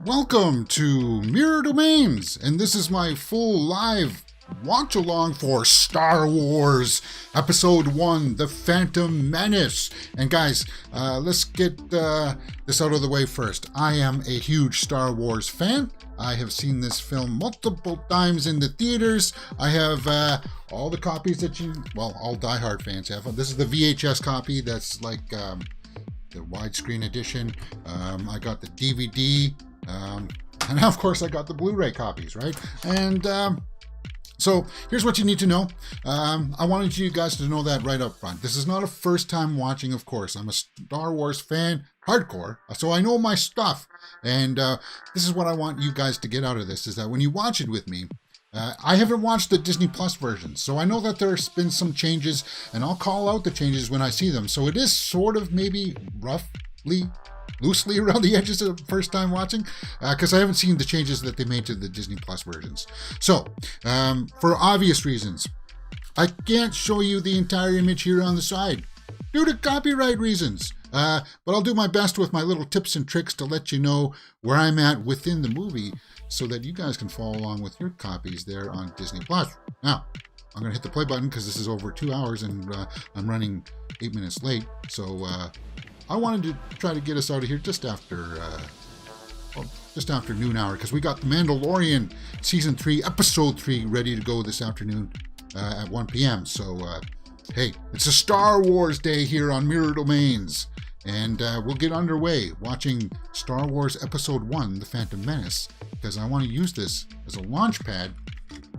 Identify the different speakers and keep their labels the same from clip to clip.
Speaker 1: Welcome to Mirror Domains, and this is my full live watch along for Star Wars Episode 1, The Phantom Menace. And guys, let's get this out of the way first. I am a huge Star Wars fan. I have seen this film multiple times in the theaters. I have all the copies that all diehard fans have. This is the VHS copy that's like the widescreen edition. I got the DVD. And now, of course, I got the Blu-ray copies, right? And so here's what you need to know. I wanted you guys to know that right up front. This is not a first time watching, of course. I'm a Star Wars fan, hardcore, so I know my stuff. And this is what I want you guys to get out of this, is that when you watch it with me, I haven't watched the Disney Plus version, so I know that there's been some changes, and I'll call out the changes when I see them. So it is sort of maybe loosely around the edges of the first time watching, because I haven't seen the changes that they made to the Disney Plus versions. So, for obvious reasons, I can't show you the entire image here on the side due to copyright reasons. But I'll do my best with my little tips and tricks to let you know where I'm at within the movie so that you guys can follow along with your copies there on Disney Plus. Now, I'm going to hit the play button because this is over 2 hours and I'm running 8 minutes late. So, I wanted to try to get us out of here just after noon hour, because we got The Mandalorian Season 3, Episode 3 ready to go this afternoon at 1 p.m. So, hey, it's a Star Wars day here on Mirror Domains, and we'll get underway watching Star Wars Episode 1, The Phantom Menace, because I want to use this as a launch pad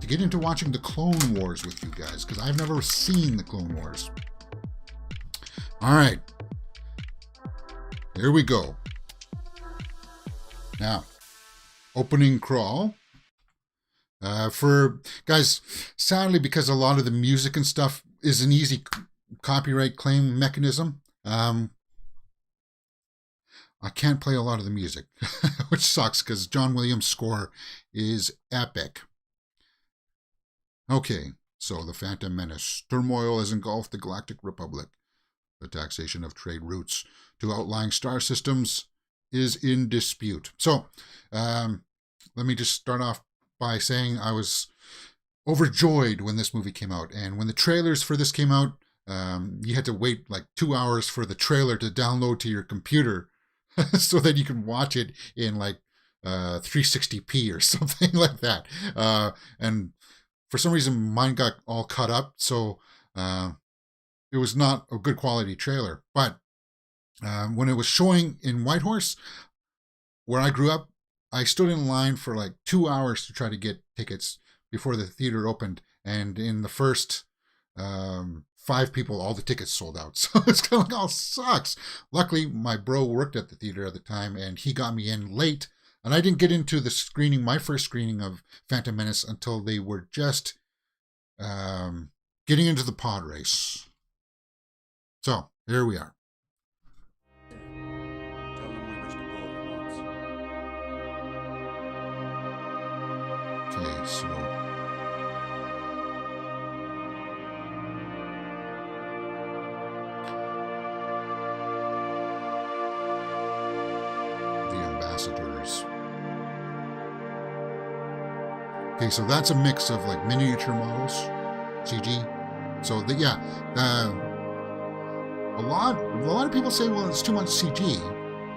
Speaker 1: to get into watching the Clone Wars with you guys, because I've never seen the Clone Wars. All right. Here we go. Now, opening crawl. For guys, sadly, because a lot of the music and stuff is an easy copyright claim mechanism, I can't play a lot of the music, which sucks because John Williams' score is epic. Okay, so the Phantom Menace. Turmoil has engulfed the Galactic Republic. The taxation of trade routes to outlying star systems is in dispute. So, let me just start off by saying I was overjoyed when this movie came out. And when the trailers for this came out, you had to wait like 2 hours for the trailer to download to your computer so that you can watch it in like 360p or something like that. And for some reason, mine got all cut up. So, it was not a good quality trailer. But when it was showing in Whitehorse, where I grew up, I stood in line for like 2 hours to try to get tickets before the theater opened. And in the first 5 people, all the tickets sold out. So it's kind of like, oh, sucks. Luckily, my bro worked at the theater at the time, and he got me in late. And I didn't get into the screening, my first screening of Phantom Menace, until they were just getting into the pod race. So, here we are. Okay, so... the ambassadors. Okay, so that's a mix of like miniature models, CG. So, a lot of people say, well, it's too much CG,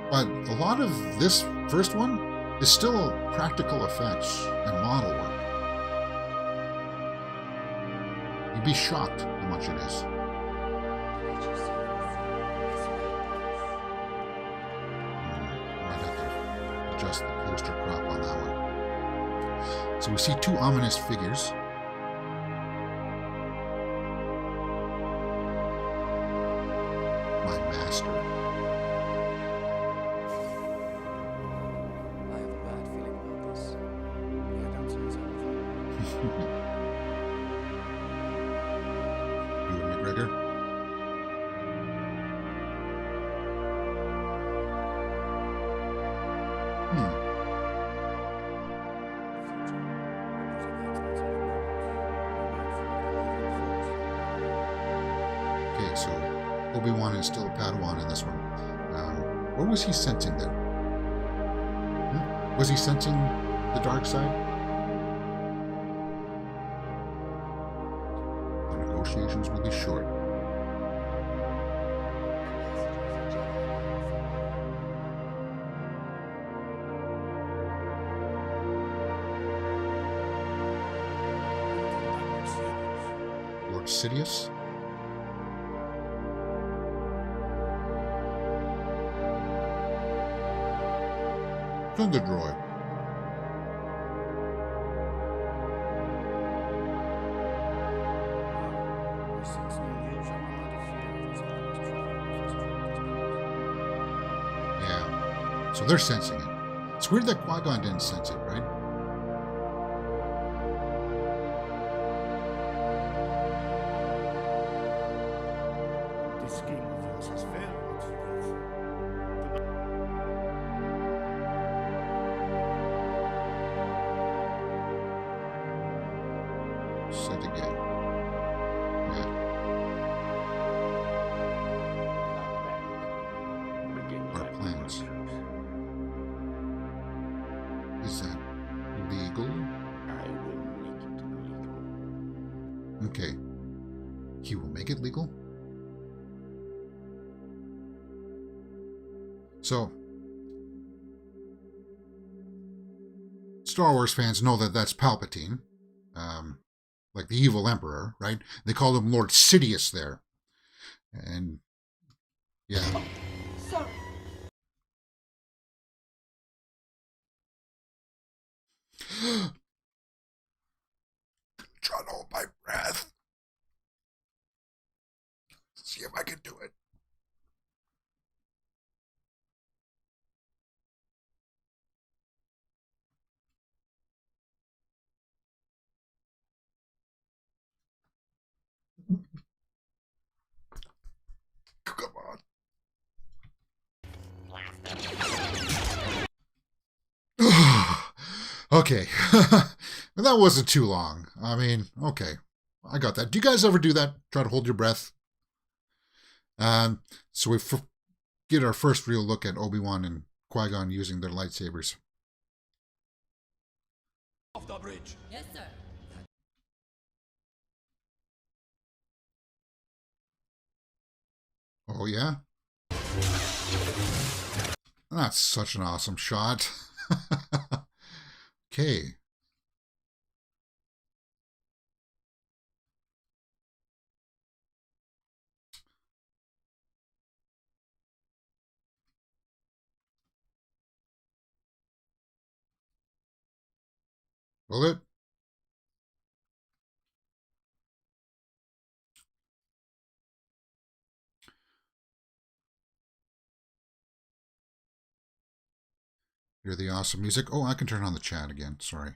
Speaker 1: but a lot of this first one is still practical effects and model work. You'd be shocked how much it is. Right at there. Adjust the poster crop on that one. So we see 2 ominous figures. My master.
Speaker 2: I have a bad feeling about this. Yeah, don't say so.
Speaker 1: Ewan McGregor. Okay, so Obi-Wan is still a Padawan in this one. What was he sensing there? Was he sensing the dark side? The negotiations will be short. Lord Sidious? Thunder Droid. Yeah. So they're sensing it. It's weird that Qui-Gon didn't sense it, right?
Speaker 2: This scheme of yours has failed,
Speaker 1: Said again. Yeah. Our plans. Is that legal?
Speaker 3: I will make it legal.
Speaker 1: Okay. He will make it legal? So, Star Wars fans know that that's Palpatine. Like the evil emperor, right? They call him Lord Sidious there. And, yeah.
Speaker 3: Sorry.
Speaker 1: Try to hold my breath. See if I can do it. Come on. Okay. That wasn't too long. I mean, okay. I got that. Do you guys ever do that? Try to hold your breath? So we get our first real look at Obi-Wan and Qui-Gon using their lightsabers.
Speaker 2: Off the bridge.
Speaker 4: Yes, sir.
Speaker 1: Oh, yeah? That's such an awesome shot. Okay. Bullet. Hear the awesome music. Oh, I can turn on the chat again. Sorry.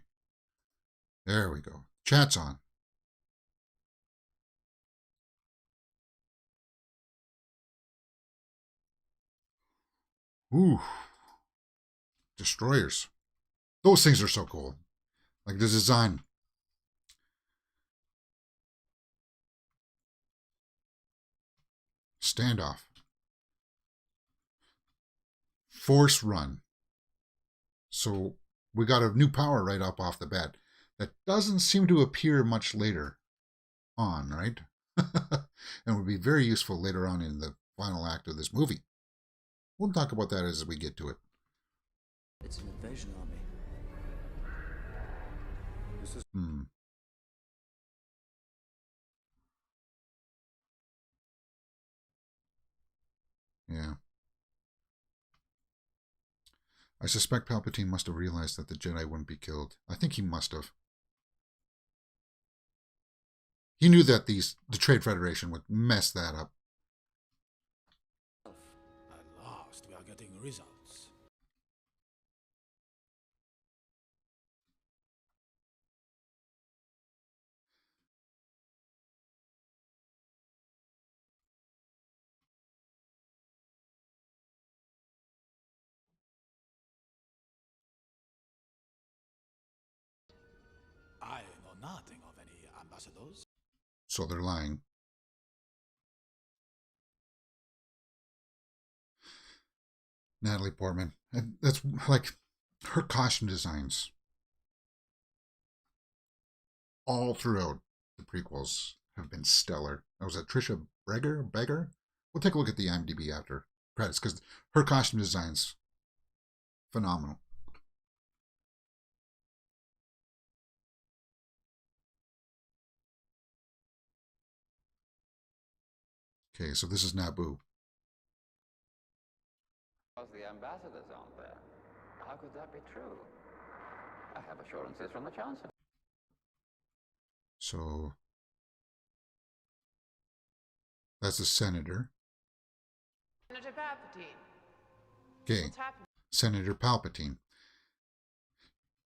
Speaker 1: There we go. Chat's on. Ooh. Destroyers. Those things are so cool. Like the design. Standoff. Force run. So we got a new power right up off the bat that doesn't seem to appear much later on, right? And would be very useful later on in the final act of this movie. We'll talk about that as we get to it.
Speaker 2: It's an invasion army. This is
Speaker 1: Yeah. I suspect Palpatine must have realized that the Jedi wouldn't be killed. I think he must have. He knew that the Trade Federation would mess that up.
Speaker 2: at last we are getting results. I know nothing of any ambassadors.
Speaker 1: So they're lying. Natalie Portman. And that's like, Her costume designs all throughout the prequels have been stellar. Was it Trisha Beggar? We'll take a look at the IMDb after credits because her costume designs phenomenal. Okay, so this is Naboo.
Speaker 4: The ambassadors aren't there. How could that be true? I have assurances from the Chancellor.
Speaker 1: So that's the senator.
Speaker 5: Senator Palpatine.
Speaker 1: Okay,
Speaker 5: What's happening?
Speaker 1: Senator Palpatine.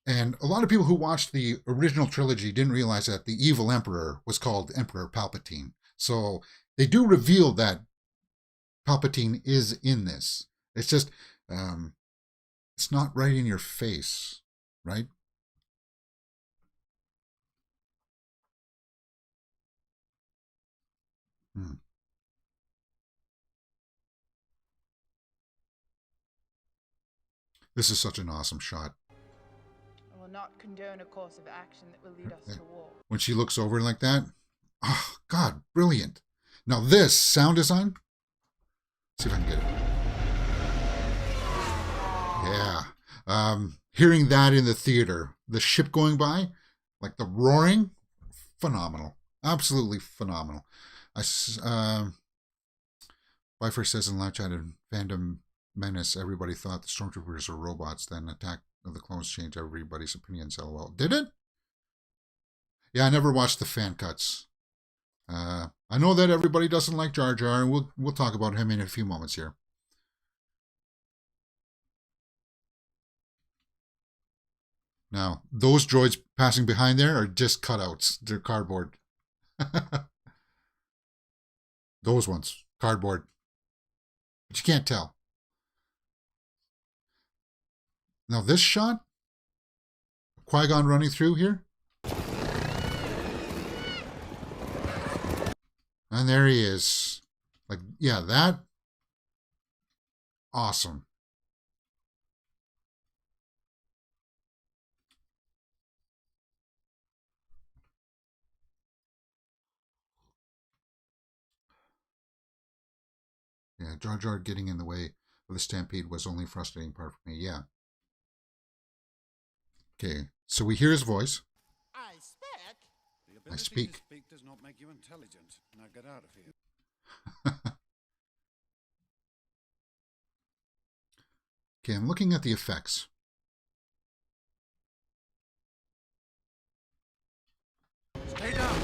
Speaker 1: And a lot of people who watched the original trilogy didn't realize that the evil emperor was called Emperor Palpatine. So they do reveal that Palpatine is in this. It's just, it's not right in your face, right? This is such an awesome shot.
Speaker 5: I will not condone a course of action that will lead us to war.
Speaker 1: When she looks over like that, oh, God, brilliant. Now this sound design, let's see if I can get it. Yeah. Hearing that in the theater, the ship going by, like the roaring, phenomenal. Absolutely phenomenal. Pfeiffer says in live chat in Phantom Menace, everybody thought the stormtroopers were robots, then Attack of the Clones changed everybody's opinions. LOL. Did it? Yeah, I never watched the fan cuts. I know that everybody doesn't like Jar Jar, and we'll talk about him in a few moments here. Now, those droids passing behind there are just cutouts. They're cardboard. Those ones, cardboard. But you can't tell. Now this shot, Qui-Gon running through here. And there he is. Like, yeah, that, awesome. Yeah, Jar Jar getting in the way of the stampede was only frustrating part for me. Yeah. Okay, so we hear his voice.
Speaker 2: I speak.
Speaker 6: The ability
Speaker 1: I speak.
Speaker 6: to speak does not make you intelligent. Now get out of here.
Speaker 1: Okay, I'm looking at the effects.
Speaker 6: Stay down.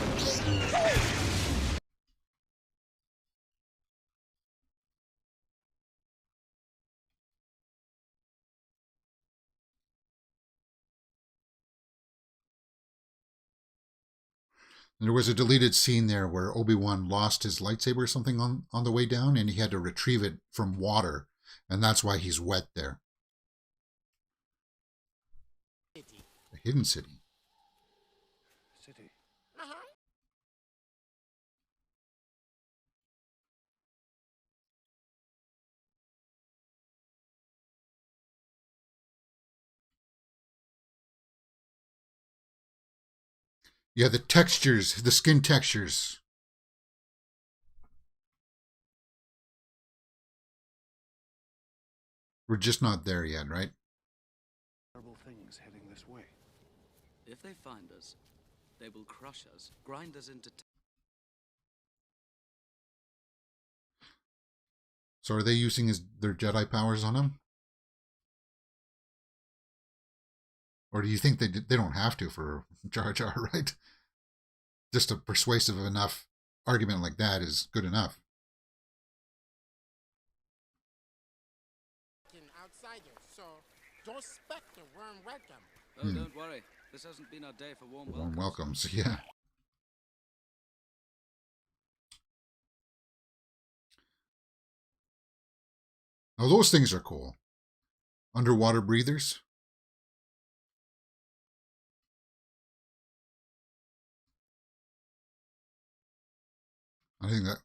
Speaker 1: And there was a deleted scene there where Obi-Wan lost his lightsaber or something on the way down, and he had to retrieve it from water, and that's why he's wet there. A hidden city.
Speaker 6: City.
Speaker 1: Yeah, the textures, the skin textures. We're just not there yet, right?
Speaker 6: Terrible things heading this way.
Speaker 7: If they find us, they will crush us, grind us into...
Speaker 1: So are they using their Jedi powers on him? Or do you think they don't have to for Jar Jar, right? Just a persuasive enough argument like that is good enough.
Speaker 2: Outsiders, so don't expect a warm welcome.
Speaker 7: Oh, don't worry. This hasn't been our day for warm welcomes.
Speaker 1: Warm welcomes, yeah. Now those things are cool. Underwater breathers. I think that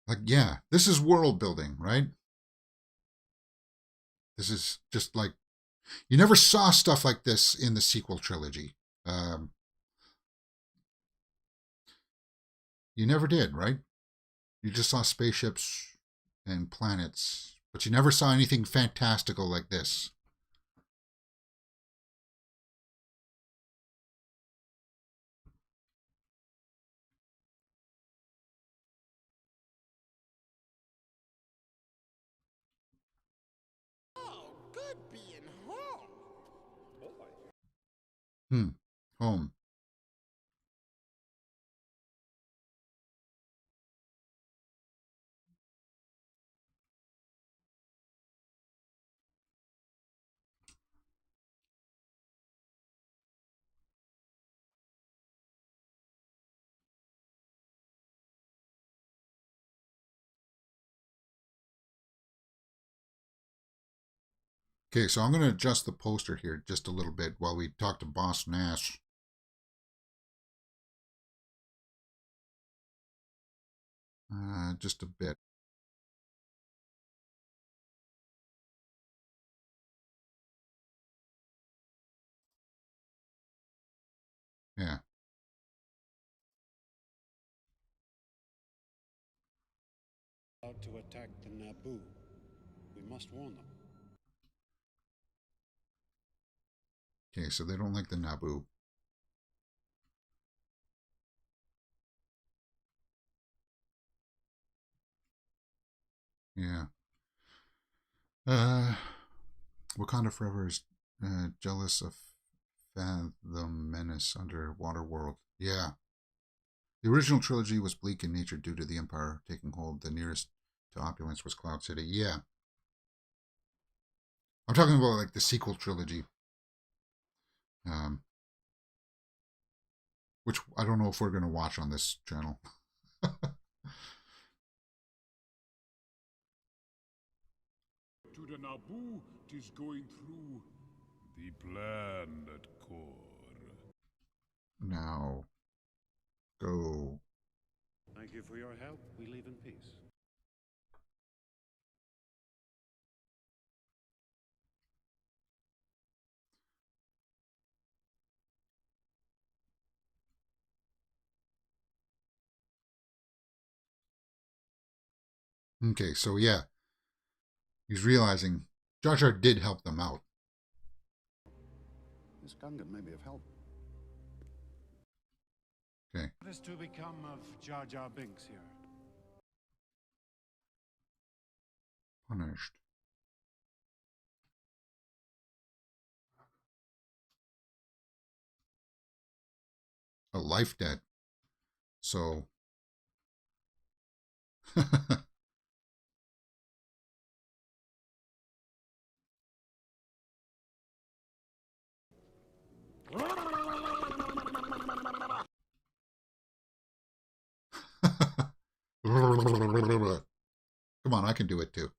Speaker 1: Like, yeah, this is world building, right? This is just like, you never saw stuff like this in the sequel trilogy. You never did, right? You just saw spaceships and planets, but you never saw anything fantastical like this.
Speaker 3: Oh, good being home.
Speaker 1: Home. Okay, so I'm going to adjust the poster here just a little bit while we talk to Boss Nash. Just a bit. Yeah.
Speaker 6: About to attack the Naboo. We must warn them.
Speaker 1: Okay, so they don't like the Naboo. Yeah. Wakanda Forever is jealous of Phantom Menace underwater world. Yeah. The original trilogy was bleak in nature due to the Empire taking hold. The nearest to opulence was Cloud City. Yeah. I'm talking about like the sequel trilogy. Which I don't know if we're going to watch on this channel.
Speaker 8: To the Naboo, 'tis going through the planet core.
Speaker 1: Now, go.
Speaker 6: Thank you for your help. We leave in peace.
Speaker 1: Okay, so yeah, he's realizing Jar Jar did help them out.
Speaker 6: This Gungan may be of help.
Speaker 1: Okay.
Speaker 6: What is to become of Jar Jar Binks here?
Speaker 1: Punished. A life debt. So. Come on, I can do it too.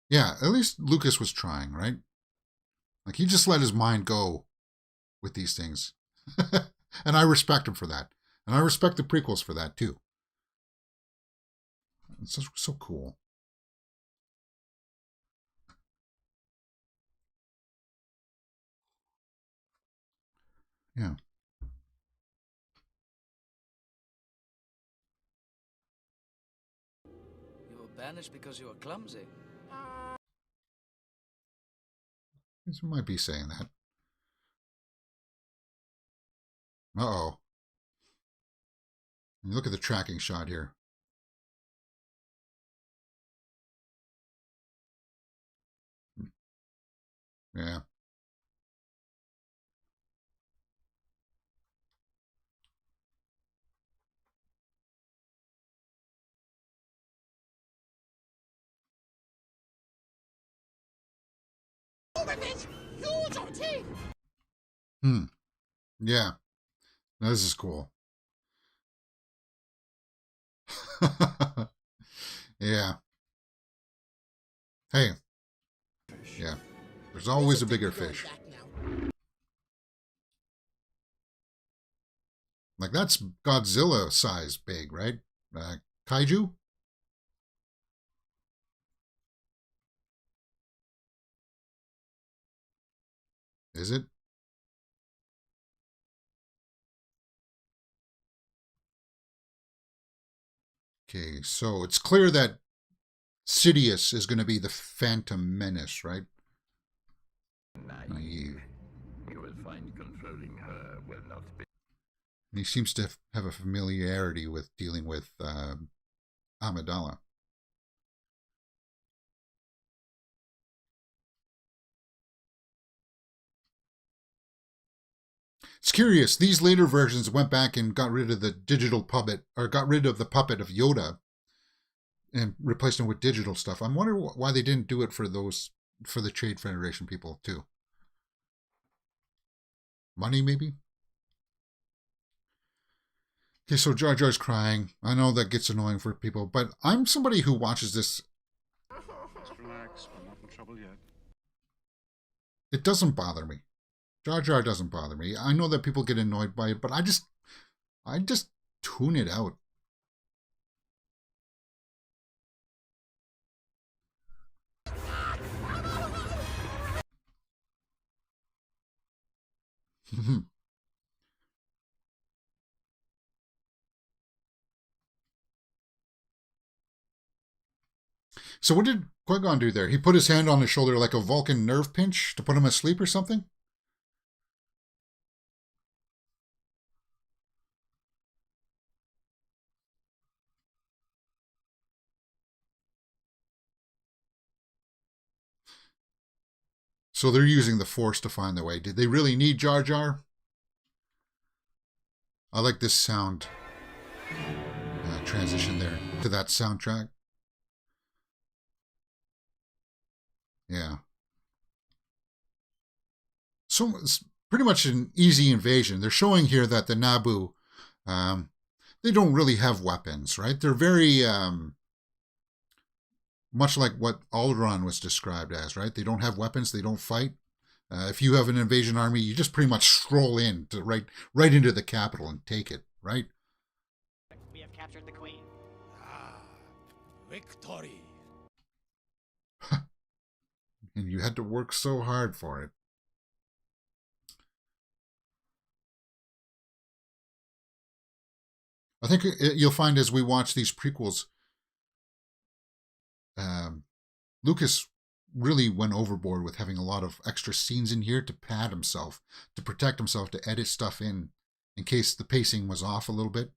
Speaker 1: Yeah, at least Lucas was trying, right? Like he just let his mind go with these things. And I respect him for that. And I respect the prequels for that too. It's so cool. Yeah.
Speaker 7: You were banished because you were clumsy.
Speaker 1: You might be saying that. Uh-oh. Look at the tracking shot here. Yeah.
Speaker 3: Use your teeth!
Speaker 1: Yeah. This is cool. Yeah. Hey. Yeah. There's always a
Speaker 3: This'll
Speaker 1: bigger
Speaker 3: take me going
Speaker 1: fish.
Speaker 3: back now.
Speaker 1: Like, that's Godzilla size big, right? Kaiju? Is it? Okay, so it's clear that Sidious is going to be the Phantom Menace, right? Naive.
Speaker 4: You will find controlling her will not be.
Speaker 1: And he seems to have a familiarity with dealing with Amidala. It's curious. These later versions went back and got rid of the digital puppet, or got rid of the puppet of Yoda, and replaced him with digital stuff. I'm wondering why they didn't do it for the Trade Federation people too. Money, maybe? Okay, so Jar Jar's crying. I know that gets annoying for people, but I'm somebody who watches this.
Speaker 6: Just relax. We're not in trouble yet.
Speaker 1: It doesn't bother me. Jar Jar doesn't bother me. I know that people get annoyed by it, but I just tune it out. So what did Qui-Gon do there? He put his hand on his shoulder like a Vulcan nerve pinch to put him asleep or something? So they're using the Force to find their way. Did they really need Jar Jar? I like this sound transition there to that soundtrack. Yeah. So it's pretty much an easy invasion. They're showing here that the Naboo, they don't really have weapons, right? They're very much like what Alderaan was described as, right? They don't have weapons. They don't fight. If you have an invasion army, you just pretty much stroll in to right into the capital and take it, right?
Speaker 9: We have captured the queen.
Speaker 6: Ah, victory.
Speaker 1: And you had to work so hard for it. I think you'll find as we watch these prequels, Lucas really went overboard with having a lot of extra scenes in here to pad himself, to protect himself, to edit stuff in case the pacing was off a little bit.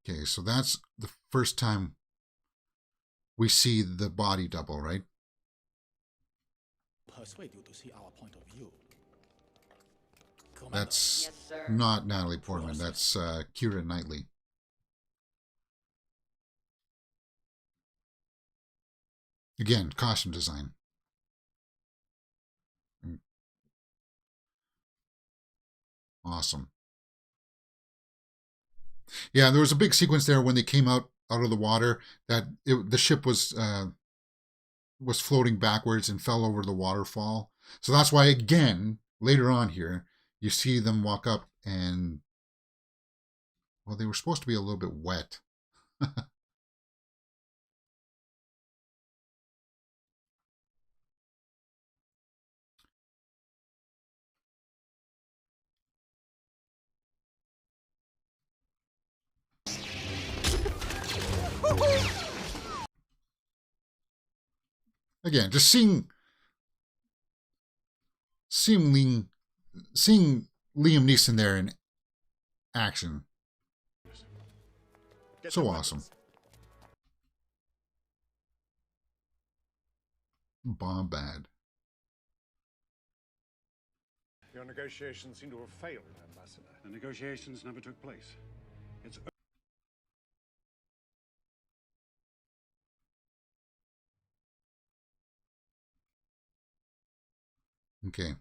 Speaker 1: Okay, so that's the first time we see the body double, right?
Speaker 9: Persuade you to see our point of view.
Speaker 1: That's
Speaker 9: Yes, sir.
Speaker 1: not Natalie Portman. That's Keira Knightley. Again, costume design. Awesome. Yeah, there was a big sequence there when they came out of the water that the ship was floating backwards and fell over the waterfall. So that's why, again, later on here, you see them walk up and, well, they were supposed to be a little bit wet. Again, just seeing Liam Neeson there in action. So awesome. Bombad.
Speaker 10: Your negotiations seem to have failed, Ambassador.
Speaker 6: The negotiations never took place. It's
Speaker 1: Okay.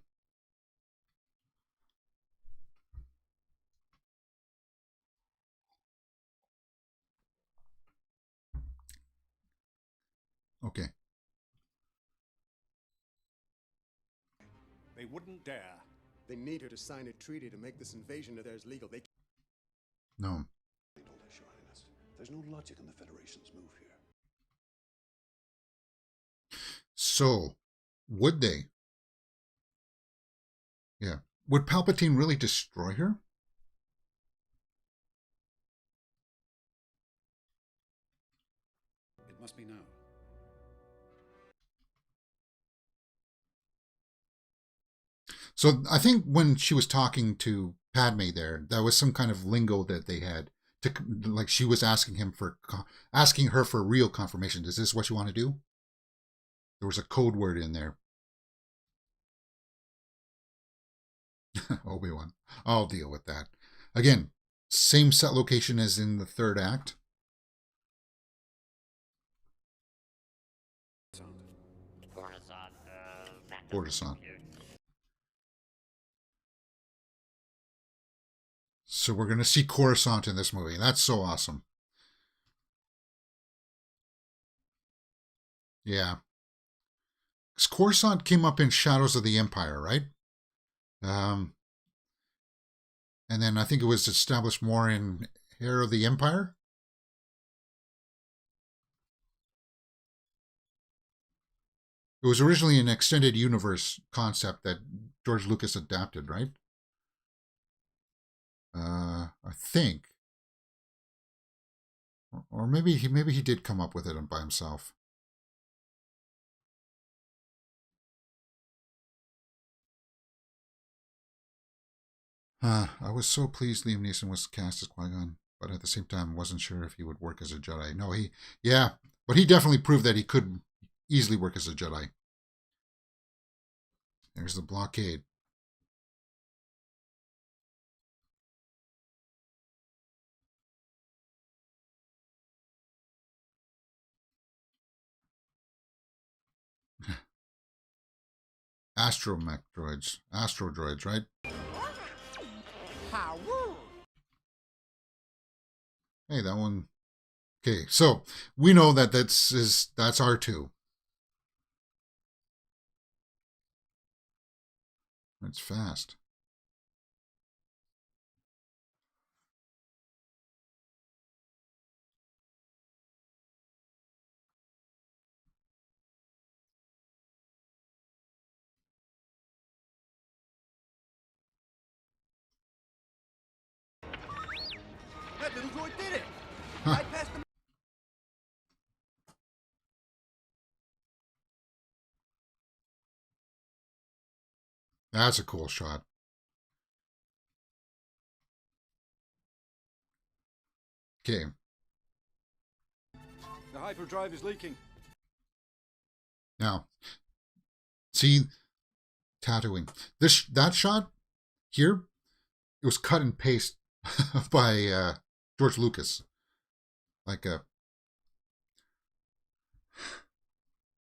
Speaker 1: Okay.
Speaker 10: They wouldn't dare.
Speaker 2: They need her to sign a treaty to make this invasion of theirs legal. They
Speaker 1: No.
Speaker 11: They told us, Your Highness. There's no logic in the Federation's move here.
Speaker 1: So, would they? Yeah. Would Palpatine really destroy her?
Speaker 6: It must be now.
Speaker 1: So I think when she was talking to Padme there was some kind of lingo that they had to, like, she was asking her for real confirmation. Is this what you want to do? There was a code word in there. Obi-Wan. I'll deal with that. Again, same set location as in the third act. Coruscant. So we're going to see Coruscant in this movie. That's so awesome. Yeah. Because Coruscant came up in Shadows of the Empire, right? And then I think it was established more in Heir of the Empire. It was originally an extended universe concept that George Lucas adapted, right? I think. Or maybe he did come up with it by himself. I was so pleased Liam Neeson was cast as Qui-Gon, but at the same time wasn't sure if he would work as a Jedi. No, but he definitely proved that he could easily work as a Jedi. There's the blockade. Astromech droids. Astro droids, right?
Speaker 3: How?
Speaker 1: Hey, that one. Okay, so we know that that's R2. That's fast.
Speaker 3: That little droid did it!
Speaker 1: Huh.
Speaker 3: Right past the...
Speaker 1: That's a cool shot. Okay.
Speaker 10: The hyperdrive is leaking.
Speaker 1: Now, see, Tatooine. That shot here, it was cut and paste by George Lucas. Like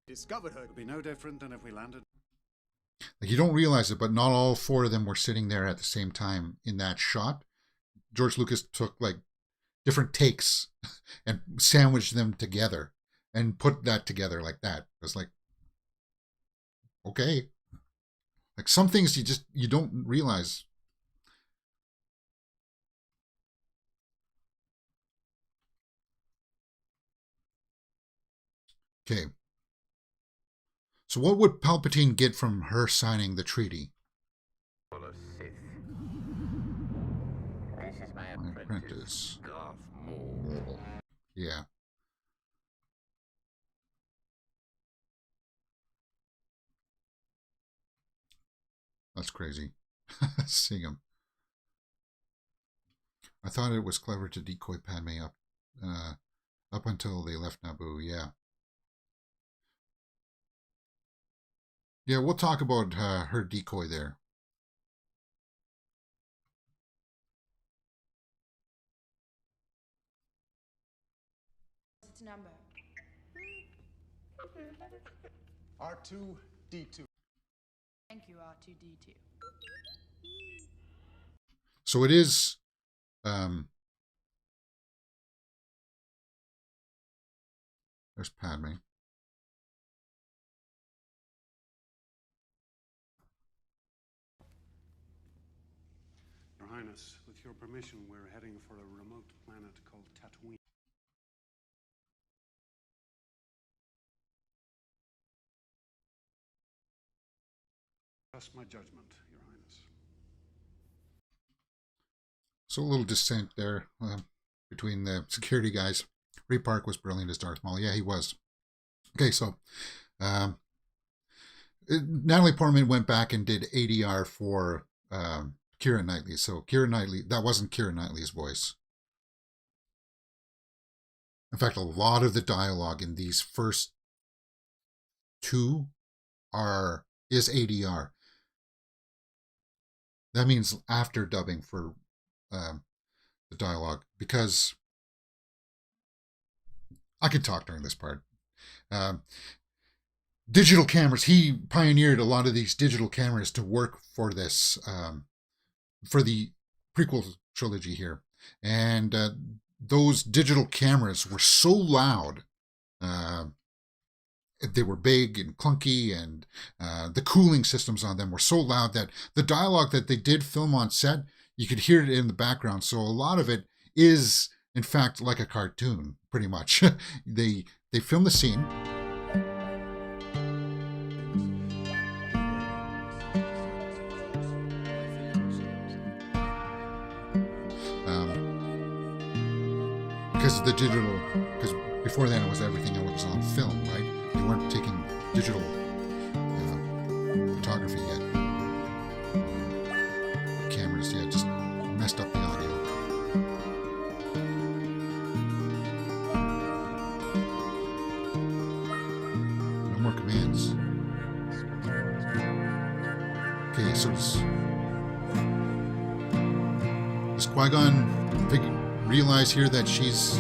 Speaker 2: discovered her.
Speaker 6: It would be no different than if we landed.
Speaker 1: Like, you don't realize it, but not all four of them were sitting there at the same time in that shot. George Lucas took like different takes and sandwiched them together and put that together like that. It was like, okay. Like some things you don't realize. Okay. So what would Palpatine get from her signing the treaty?
Speaker 4: This is my
Speaker 1: apprentice.
Speaker 4: Darth Maul.
Speaker 1: Yeah. That's crazy. Seeing him. I thought it was clever to decoy Padme up until they left Naboo. Yeah. Yeah, we'll talk about her decoy there.
Speaker 5: Its number.
Speaker 2: R2-D2.
Speaker 5: Thank you, R2D2.
Speaker 1: So it is there's Padme.
Speaker 6: Highness, with your permission, we're heading for a remote planet called Tatooine. Trust my judgment, Your Highness.
Speaker 1: So a little dissent there between the security guys. Ray Park was brilliant as Darth Maul. Yeah, he was. Okay, so Natalie Portman went back and did ADR for Keira Knightley. So Keira Knightley, that wasn't Keira Knightley's voice. In fact, a lot of the dialogue in these first two is ADR. That means after dubbing for the dialogue, because I could talk during this part. Digital cameras. He pioneered a lot of these digital cameras to work for this, for the prequel trilogy here. And those digital cameras were so loud. They were big and clunky, and the cooling systems on them were so loud that the dialogue that they did film on set, you could hear it in the background. So a lot of it is, in fact, like a cartoon, pretty much. They filmed the scene. Because before then it was everything that was on film, right? They weren't taking digital photography yet. The cameras, yeah, just messed up the audio. No more commands. Okay, so does Qui-Gon realize here that she's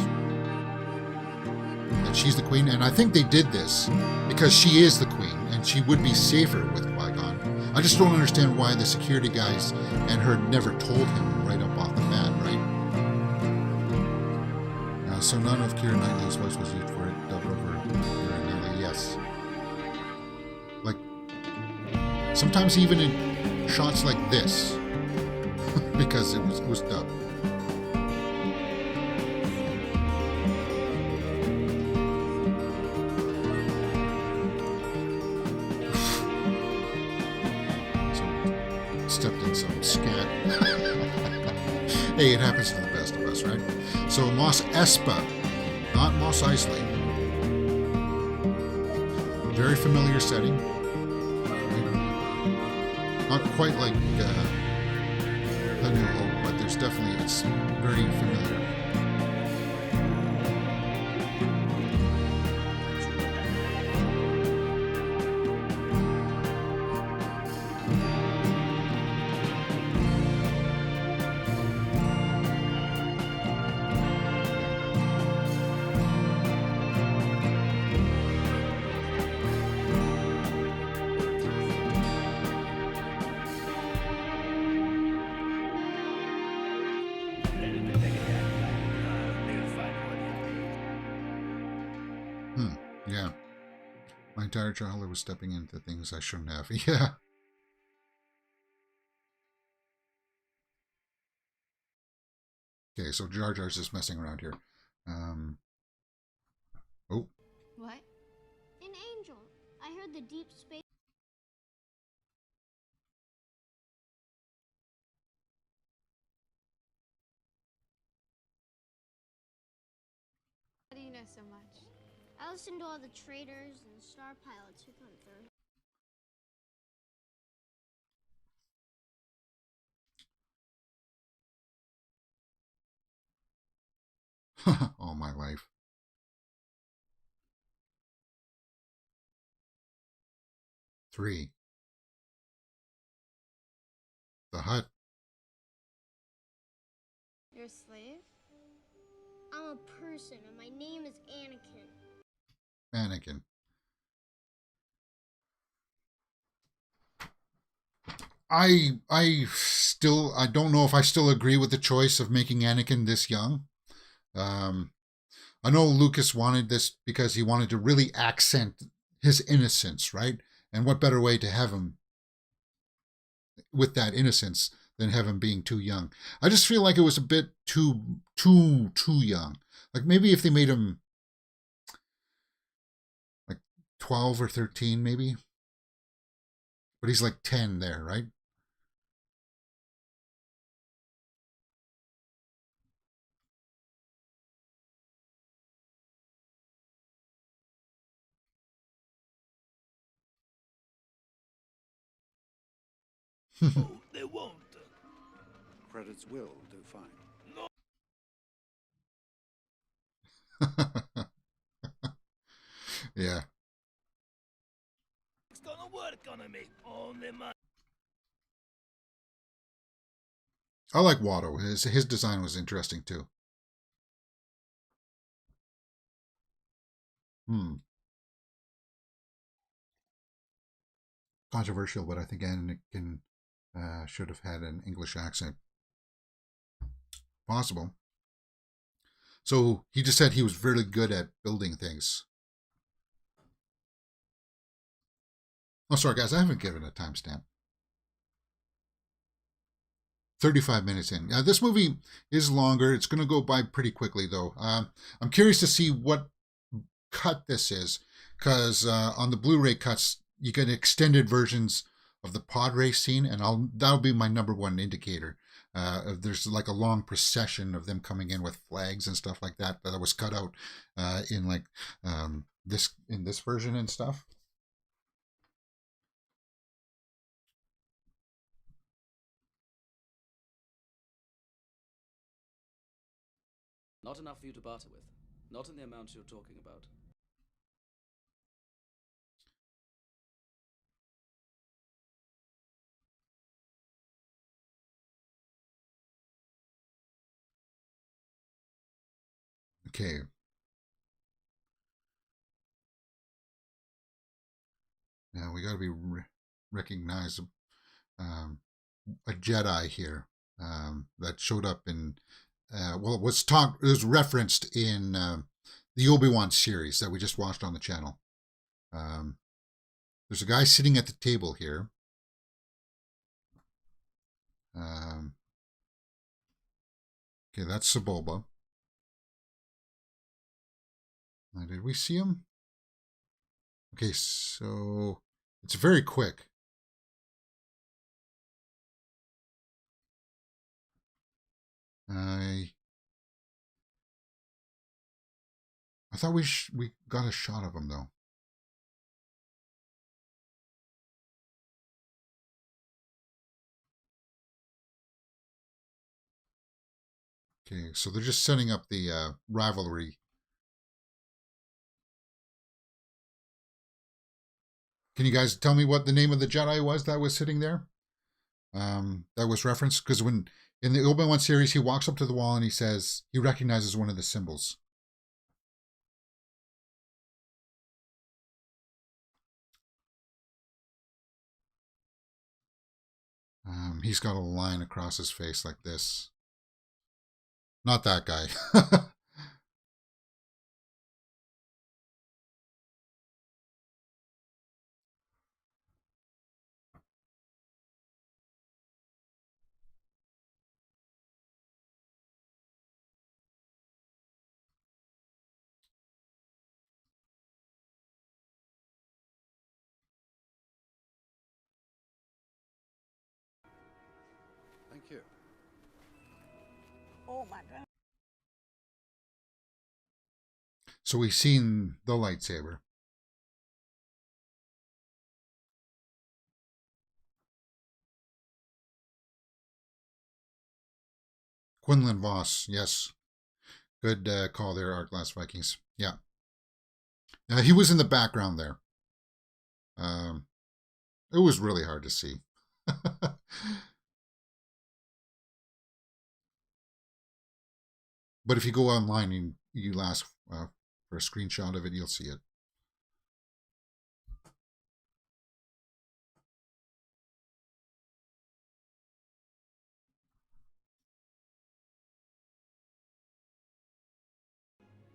Speaker 1: the queen? And I think they did this because she is the queen and she would be safer with Qui-Gon. I just don't understand why the security guys and her never told him right up off the bat, right? So none of Keira Knightley's voice was used for it, dubbed over Keira Knightley, yes. Like, sometimes even in shots like this, because it was dubbed. Stepped in some scat. Hey, it happens to the best of us, right? So Mos Espa, not Mos Eisley. Very familiar setting. Not quite like A New Hope, but there's definitely, it's very familiar. Yeah. My entire childhood was stepping into things I shouldn't have. Yeah. Okay, so Jar Jar's just messing around here. Oh.
Speaker 12: What? An angel. I heard the deep space. How do you know so much? I listen to all the traders and star pilots who come
Speaker 1: through. All my life. Three. The hut.
Speaker 12: You're a slave? I'm a person, and my name is Anakin.
Speaker 1: Anakin. I don't know if I still agree with the choice of making Anakin this young. I know Lucas wanted this because he wanted to really accent his innocence, right? And what better way to have him with that innocence than have him being too young. I just feel like it was a bit too young. Like maybe if they made him like 12 or 13 maybe. But he's like 10 there, right?
Speaker 11: Oh, they won't. Credits will do fine.
Speaker 1: Yeah.
Speaker 11: It's gonna work on me. Only my...
Speaker 1: I like Watto. His design was interesting too. Controversial, but I think Anakin should have had an English accent. Possible. So he just said he was really good at building things. Oh, sorry, guys. I haven't given a timestamp. 35 minutes in. This movie is longer. It's going to go by pretty quickly, though. I'm curious to see what cut this is, because on the Blu-ray cuts, you get extended versions of the pod race scene, and that'll be my number one indicator. There's like a long procession of them coming in with flags and stuff like that that was cut out in like this version and stuff.
Speaker 7: Not enough for you to barter with. Not in the amount you're talking about.
Speaker 1: Okay. Now we got to be recognize a Jedi here that showed up in well, it was referenced in the Obi-Wan series that we just watched on the channel. There's a guy sitting at the table here. Okay, that's Sebulba. Did we see him? Okay, so it's very quick. I thought we got a shot of him though. Okay, so they're just setting up the rivalry. Can you guys tell me what the name of the Jedi was that was sitting there? That was referenced, because when in the Obi-Wan series, he walks up to the wall and he says he recognizes one of the symbols. He's got a line across his face like this. Not that guy.
Speaker 11: Thank you.
Speaker 5: Oh my god.
Speaker 1: So we've seen the lightsaber. Quinlan Voss, yes. Good call there, Artglass Vikings. Yeah. He was in the background there. It was really hard to see. But if you go online and you ask for a screenshot of it, you'll see it.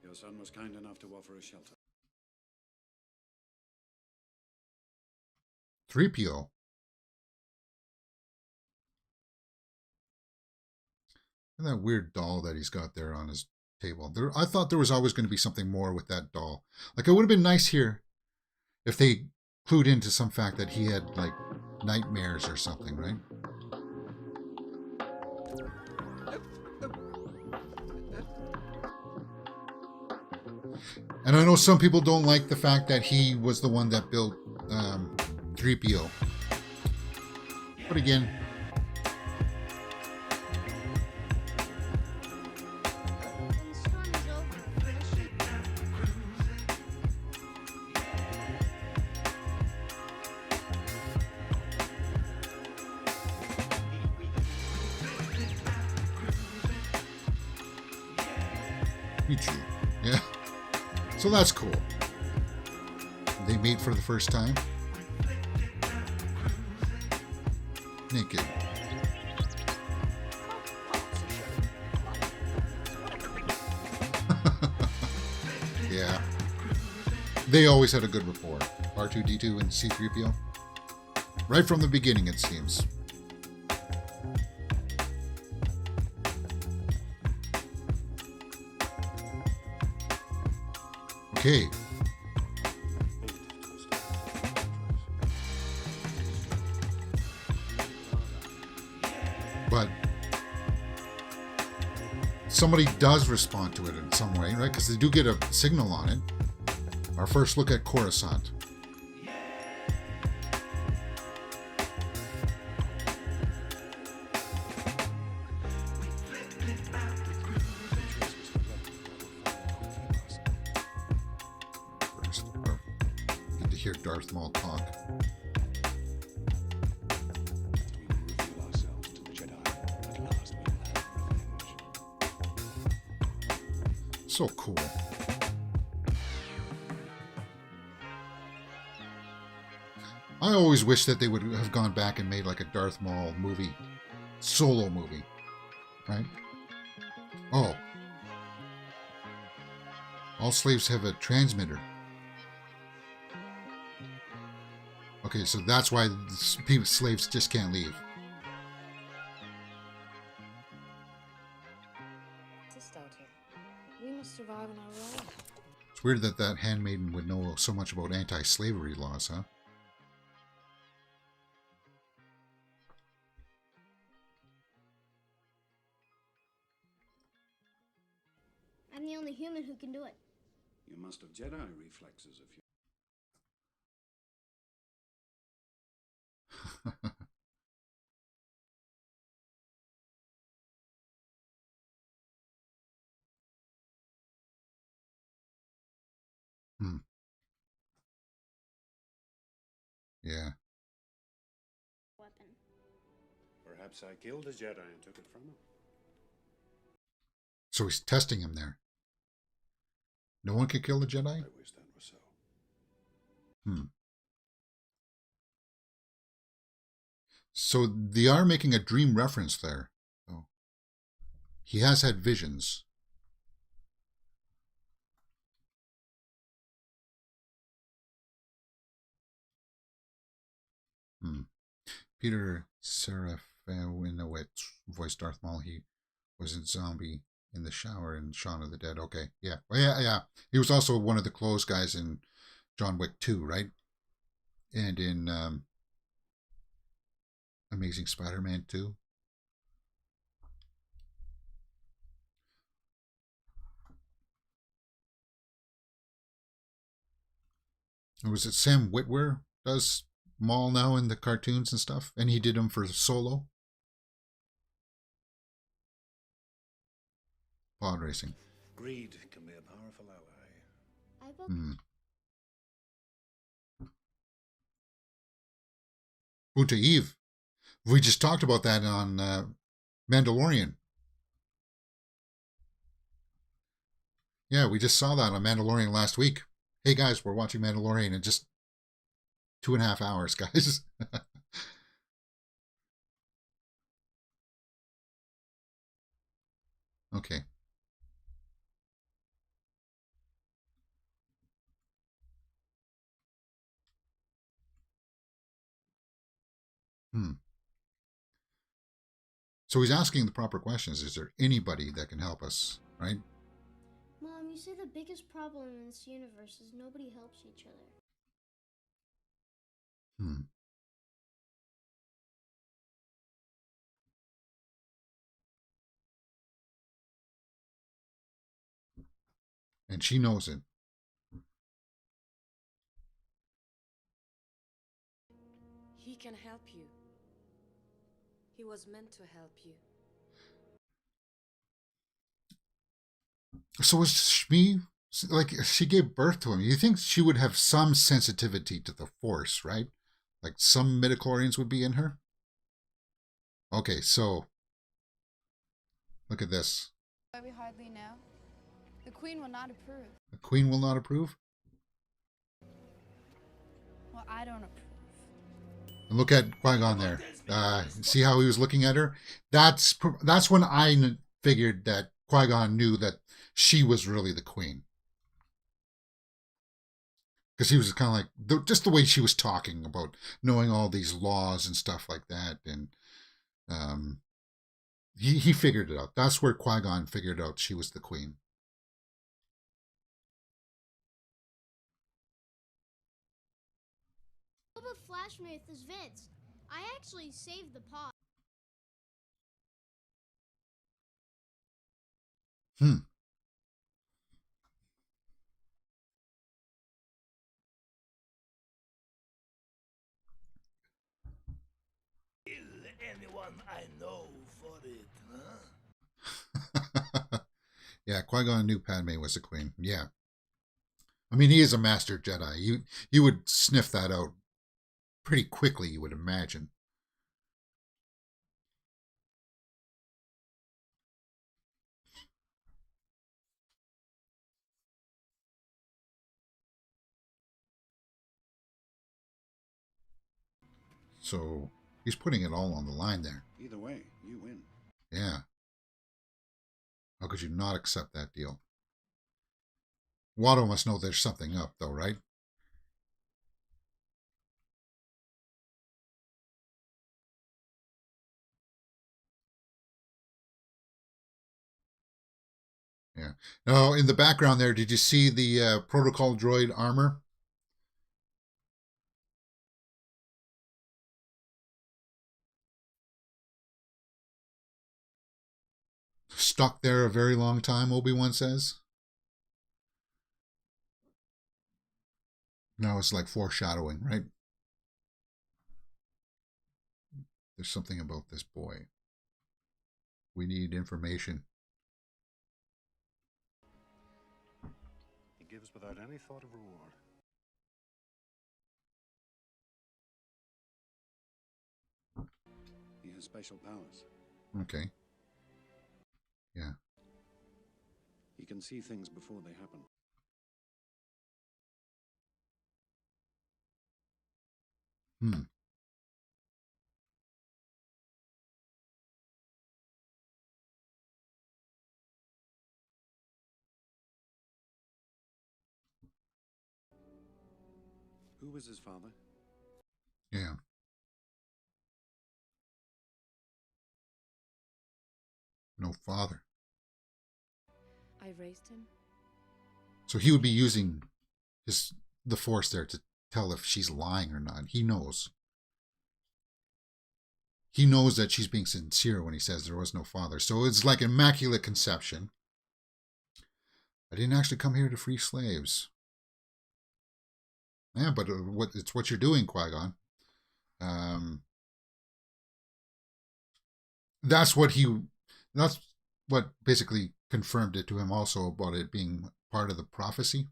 Speaker 11: Your son was kind enough to offer a shelter.
Speaker 1: 3PO. And that weird doll that he's got there on his table. I thought there was always going to be something more with that doll. Like, it would have been nice here if they clued into some fact that he had, like, nightmares or something, right? And I know some people don't like the fact that he was the one that built 3PO. But again, yeah. So that's cool. They meet for the first time. Naked. Yeah. They always had a good rapport. R2-D2 and C-3PO. Right from the beginning, it seems. Okay. But somebody does respond to it in some way, right? Because they do get a signal on it. Our first look at Coruscant. Get to hear Darth Maul talk. So cool. I always wish that they would have gone back and made like a Darth Maul movie, solo movie, right? Oh. All slaves have a transmitter. Okay, so that's why slaves just can't leave.
Speaker 13: We must survive on our own.
Speaker 1: It's weird that that handmaiden would know so much about anti-slavery laws, huh?
Speaker 12: I'm the only human who can do it.
Speaker 11: You must have Jedi reflexes if you...
Speaker 1: Yeah.
Speaker 12: Weapon.
Speaker 10: Perhaps I killed a Jedi and took it from him.
Speaker 1: So he's testing him there. No one could kill the Jedi?
Speaker 11: I wish that was so.
Speaker 1: So they are making a dream reference there. Oh. He has had visions. Peter Serafinowicz voiced Darth Maul. He was in Zombie in the Shower in Shaun of the Dead. Okay, yeah. Well, yeah. He was also one of the clothes guys in John Wick 2, right? And in Amazing Spider-Man 2. Was it Sam Witwer does Maul now in the cartoons and stuff? And he did them for Solo? Pod racing.
Speaker 11: Greed can be a powerful ally.
Speaker 12: I vote
Speaker 1: Bunta Eve. We just talked about that on Mandalorian. Yeah, we just saw that on Mandalorian last week. Hey guys, we're watching Mandalorian in just 2.5 hours, guys. Okay. So he's asking the proper questions. Is there anybody that can help us, right?
Speaker 12: Mom, you say the biggest problem in this universe is nobody helps each other.
Speaker 1: And she knows it.
Speaker 13: He can help you. He was meant to help you.
Speaker 1: So is she, like, she gave birth to him. You think she would have some sensitivity to the Force, right? Like some midichlorians would be in her? Okay, so look at this.
Speaker 5: Why we hardly know. The Queen will not approve.
Speaker 1: The Queen will not approve?
Speaker 5: Well, I don't approve.
Speaker 1: And look at Qui-Gon there. See how he was looking at her? That's when I figured that Qui-Gon knew that she was really the Queen. Because he was kind of like, just the way she was talking about knowing all these laws and stuff like that. And he figured it out. That's where Qui-Gon figured out she was the Queen.
Speaker 12: What about Flashmouth as Vince? I actually saved the pod.
Speaker 3: Anyone I know for it, huh?
Speaker 1: Yeah, Qui-Gon knew Padme was the Queen. Yeah. I mean, he is a master Jedi. You would sniff that out pretty quickly, you would imagine. So he's putting it all on the line there.
Speaker 11: Either way, you win.
Speaker 1: Yeah. How could you not accept that deal? Watto must know there's something up, though, right? Yeah. Now, in the background there, did you see the protocol droid armor? Stuck there a very long time, Obi-Wan says. Now it's like foreshadowing, right? There's something about this boy. We need information.
Speaker 11: He gives without any thought of reward. He has special powers.
Speaker 1: Okay. Yeah.
Speaker 11: He can see things before they happen. Who was his father?
Speaker 1: Yeah. No father.
Speaker 13: I raised him.
Speaker 1: So he would be using the Force there to tell if she's lying or not. He knows. He knows that she's being sincere when he says there was no father. So it's like immaculate conception. I didn't actually come here to free slaves. Yeah, but it's what you're doing, Qui-Gon. That's what basically confirmed it to him also about it being part of the prophecy.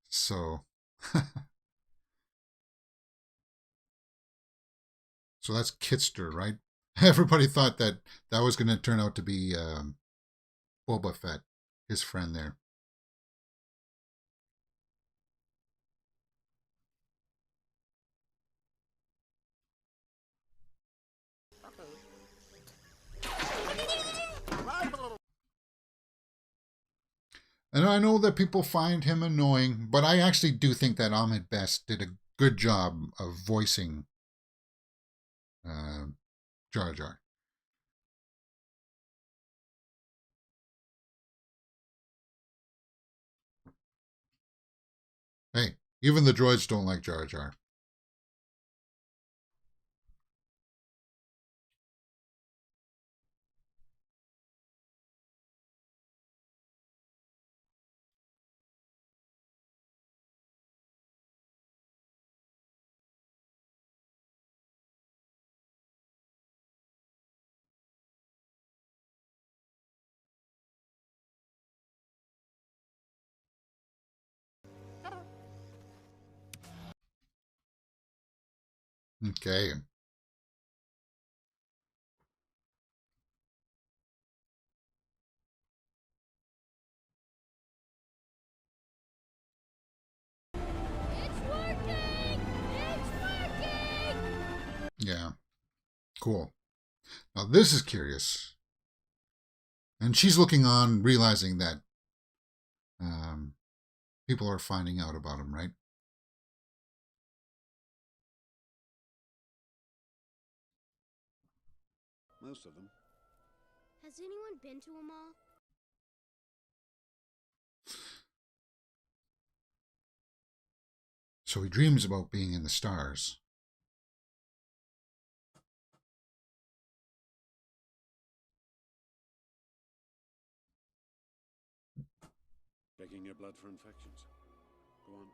Speaker 1: So, so that's Kitster, right? Everybody thought that was going to turn out to be Boba Fett, his friend there. And I know that people find him annoying, but I actually do think that Ahmed Best did a good job of voicing Jar Jar. Hey, even the droids don't like Jar Jar. Okay.
Speaker 12: It's working! It's working!
Speaker 1: Yeah. Cool. Now this is curious. And she's looking on, realizing that people are finding out about him, right?
Speaker 11: Most of them.
Speaker 12: Has anyone been to a mall?
Speaker 1: So he dreams about being in the stars.
Speaker 11: Checking your blood for infections. Go on.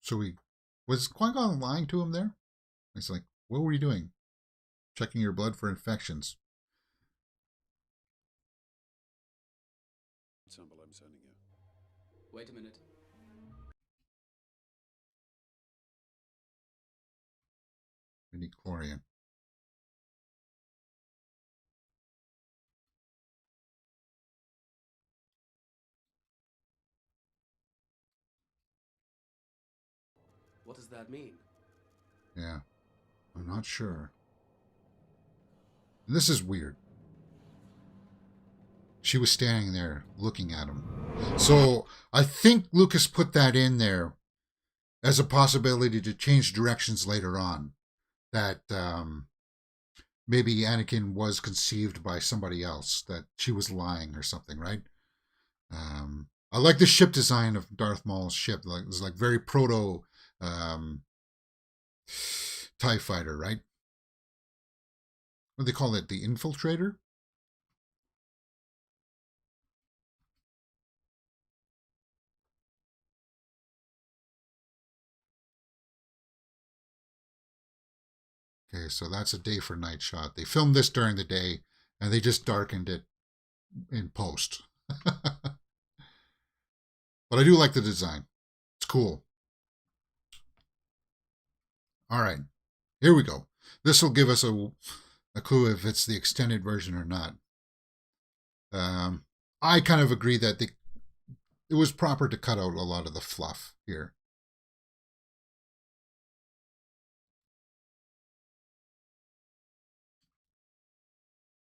Speaker 1: So he was Qui-Gon lying to him there? It's like, what were you doing? Checking your blood for infections.
Speaker 11: Sample I'm sending you.
Speaker 7: Wait a minute.
Speaker 1: Midi-chlorian.
Speaker 14: What does that mean?
Speaker 1: Yeah, I'm not sure. This is weird. She was standing there looking at him. So I think Lucas put that in there as a possibility to change directions later on. That maybe Anakin was conceived by somebody else, that she was lying or something, right? I like the ship design of Darth Maul's ship. Like, it was like very proto TIE fighter, right? What do they call it? The Infiltrator? Okay, so that's a day for night shot. They filmed this during the day, and they just darkened it in post. But I do like the design. It's cool. All right, here we go. This will give us a clue if it's the extended version or not. I kind of agree that it was proper to cut out a lot of the fluff here.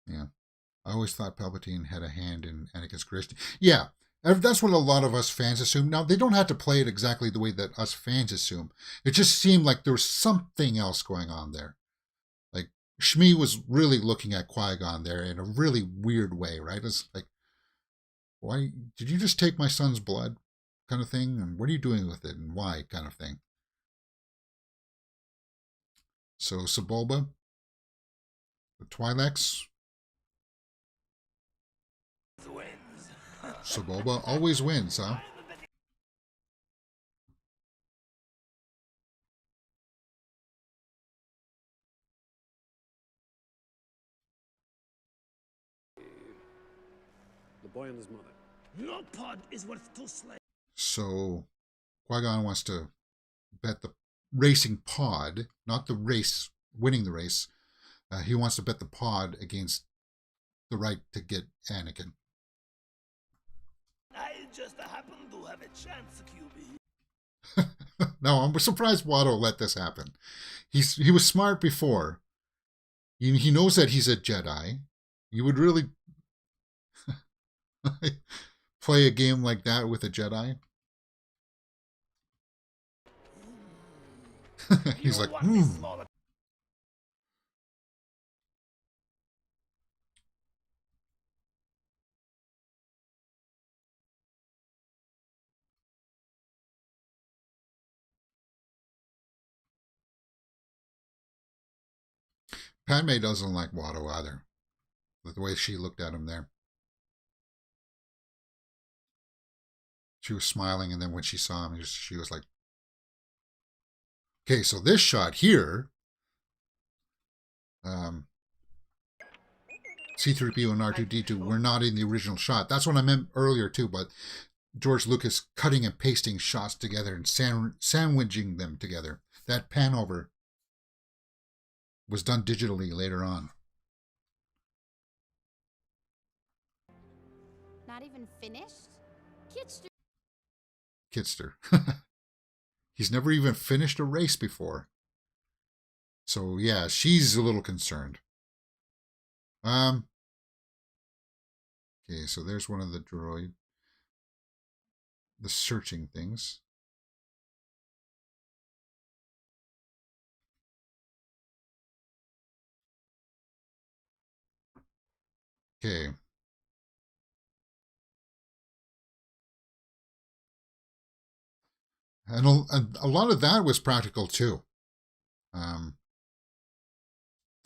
Speaker 1: Yeah. I always thought Palpatine had a hand in Anakin's career. Yeah, that's what a lot of us fans assume. Now, they don't have to play it exactly the way that us fans assume. It just seemed like there was something else going on there. Like, Shmi was really looking at Qui-Gon there in a really weird way, right? It's like, why did you just take my son's blood kind of thing? And what are you doing with it and why kind of thing? So, Sebulba, the Twi'leks, Sebulba always wins, huh?
Speaker 11: The boy and his mother.
Speaker 3: No pod is worth two slaves.
Speaker 1: So Qui-Gon wants to bet the racing pod, not the race, winning the race. He wants to bet the pod against the right to get Anakin.
Speaker 3: I just happen to have a chance, QB.
Speaker 1: No, I'm surprised Watto let this happen. He was smart before. He knows that he's a Jedi. You would really play a game like that with a Jedi? He's like, Padme doesn't like Watto either. The way she looked at him there. She was smiling, and then when she saw him, she was like, okay, so this shot here, C-3PO and R2-D2 were not in the original shot. That's what I meant earlier too, but George Lucas cutting and pasting shots together and sandwiching them together. That pan over was done digitally later on.
Speaker 15: Not even finished?
Speaker 1: Kitster. He's never even finished a race before. So yeah, she's a little concerned. Okay, so there's one of the droid. The searching things. Okay. And a lot of that was practical too. The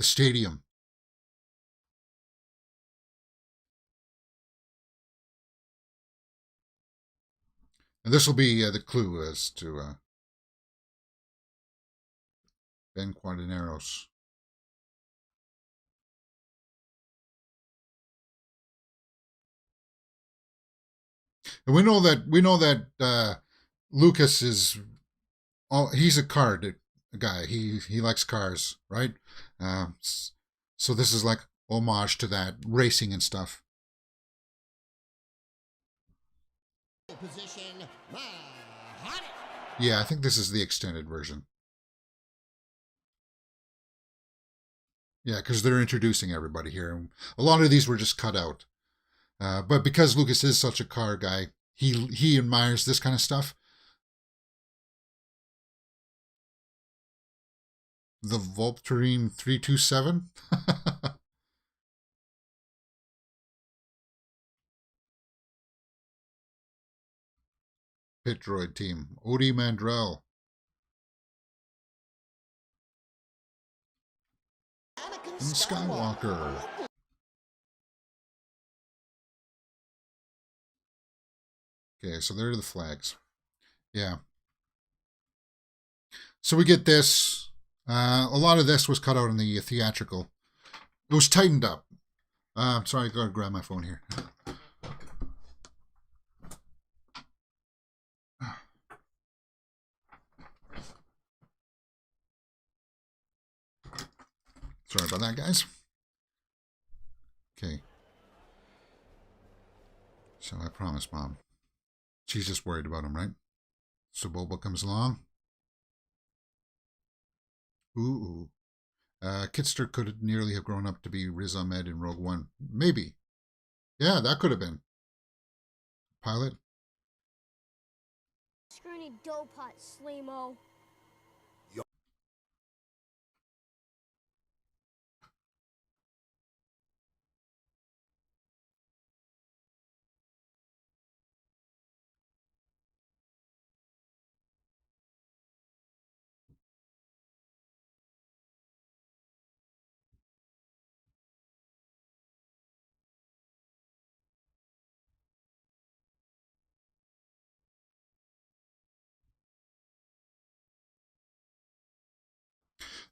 Speaker 1: stadium. And this will be the clue as to Ben Quadinaros. And we know that Lucas is he's a car guy. He likes cars, right? So this is like homage to that racing and stuff.
Speaker 16: Position.
Speaker 1: Yeah, I think this is the extended version. Yeah, because they're introducing everybody here. A lot of these were just cut out. But because Lucas is such a car guy, he admires this kind of stuff. The Volpterine 327. Pit droid team. Odie Mandrell. And Skywalker. Okay, so there are the flags. Yeah. So we get this. A lot of this was cut out in the theatrical. It was tightened up. Sorry, I gotta grab my phone here. Sorry about that, guys. Okay. So I promise, Mom. She's just worried about him, right? So Boba comes along. Ooh. Kitster could nearly have grown up to be Riz Ahmed in Rogue One. Maybe. Yeah, that could have been. Pilot.
Speaker 12: Screwy dope hot, Slimo.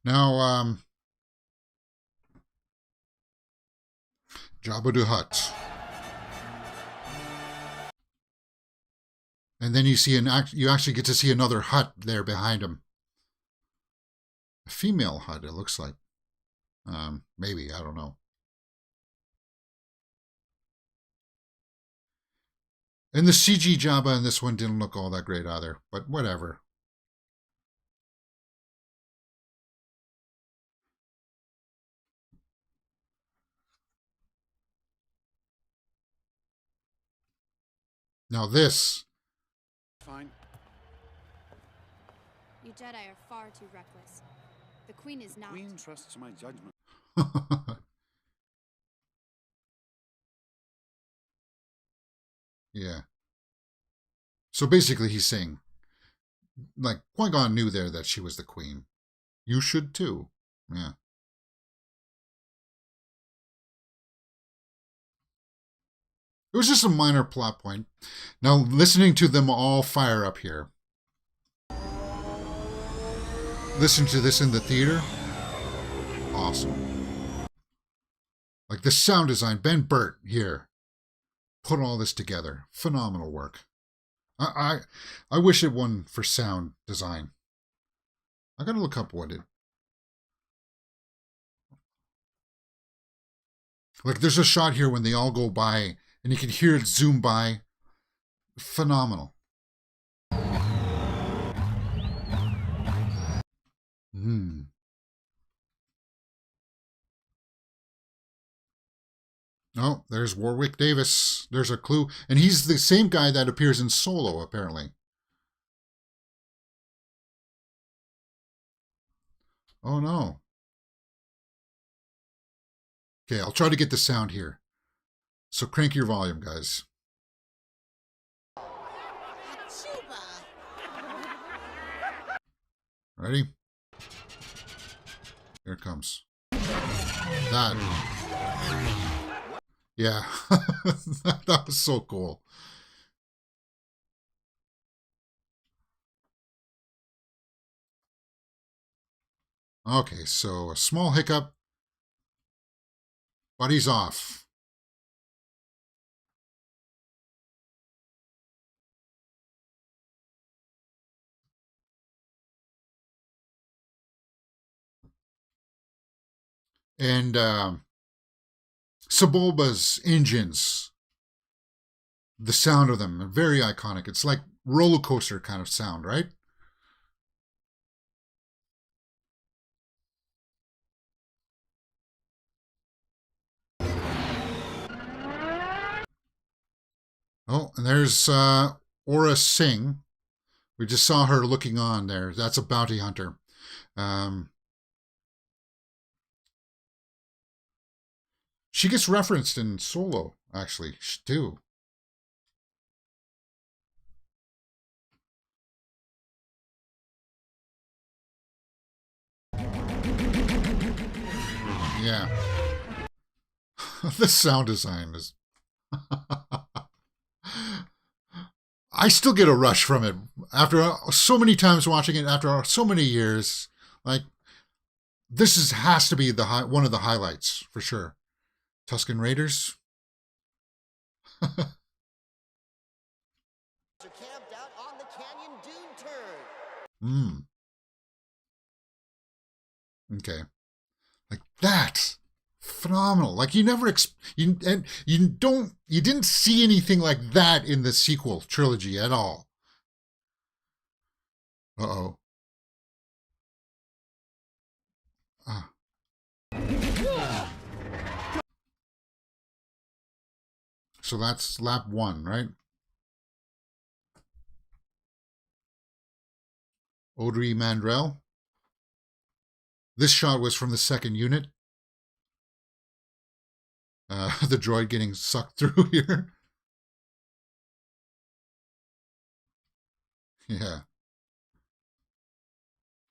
Speaker 1: Now, Jabba the Hutt. And then you see you actually get to see another hut there behind him. A female hut, it looks like. Maybe, I don't know. And the CG Jabba in this one didn't look all that great either, but whatever. Now this.
Speaker 11: Fine.
Speaker 15: You Jedi are far too reckless. The Queen is not.
Speaker 11: The Queen trusts my judgment.
Speaker 1: Yeah. So basically he's saying, like, Qui-Gon knew there that she was the Queen. You should too. Yeah. It was just a minor plot point. Now, listening to them all fire up here. Listen to this in the theater. Awesome. Like the sound design, Ben Burt here put all this together. Phenomenal work. I wish it won for sound design. I gotta look up what it. Like there's a shot here when they all go by and you can hear it zoom by. Phenomenal. Oh, there's Warwick Davis. There's a clue. And he's the same guy that appears in Solo, apparently. Oh, no. Okay, I'll try to get the sound here. So crank your volume, guys. Ready? Here it comes. That. Yeah. That was so cool. Okay, so a small hiccup. But he's off. And Sebulba's engines, the sound of them, very iconic. It's like roller coaster kind of sound, right? Oh, and there's Aura Singh. We just saw her looking on there. That's a bounty hunter. She gets referenced in Solo, actually, too. Yeah. The sound design is... I still get a rush from it after so many times watching it, after so many years. Like, this has to be one of the highlights, for sure. Tusken Raiders.
Speaker 16: Camped out on the canyon dune turn.
Speaker 1: Okay. Like that. Phenomenal. Like you never you didn't see anything like that in the sequel trilogy at all. Uh-oh. So that's lap 1, right? Audrey Mandrell. This shot was from the second unit. The droid getting sucked through here. Yeah.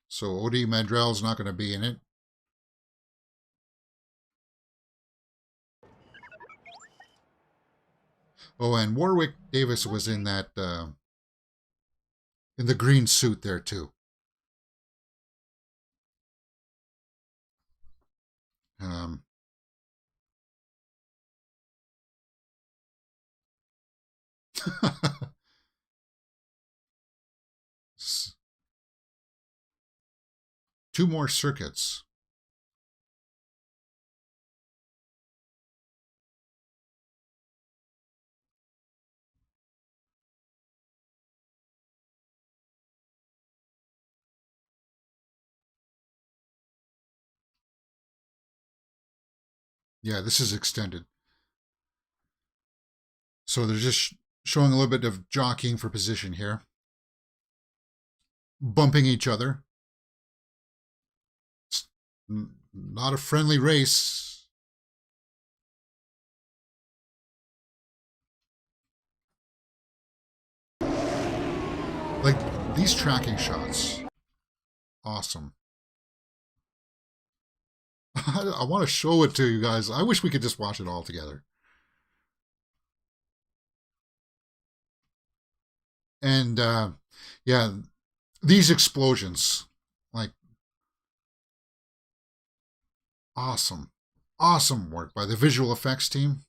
Speaker 1: So Odie Mandrell's not going to be in it. Oh, and Warwick Davis was in that, in the green suit there too. Two more circuits. Yeah, this is extended. So they're just showing a little bit of jockeying for position here. Bumping each other. It's not a friendly race. Like, these tracking shots. Awesome. I want to show it to you guys. I wish we could just watch it all together. And, yeah, these explosions. Like, awesome. Awesome work by the visual effects team.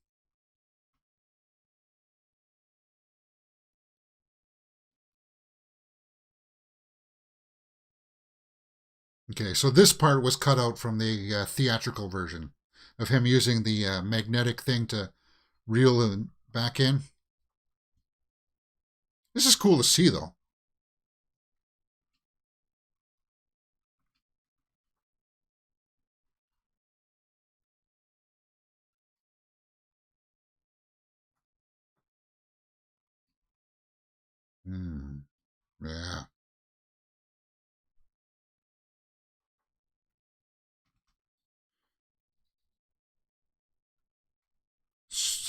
Speaker 1: Okay, so this part was cut out from the theatrical version of him using the magnetic thing to reel it back in. This is cool to see, though. Yeah.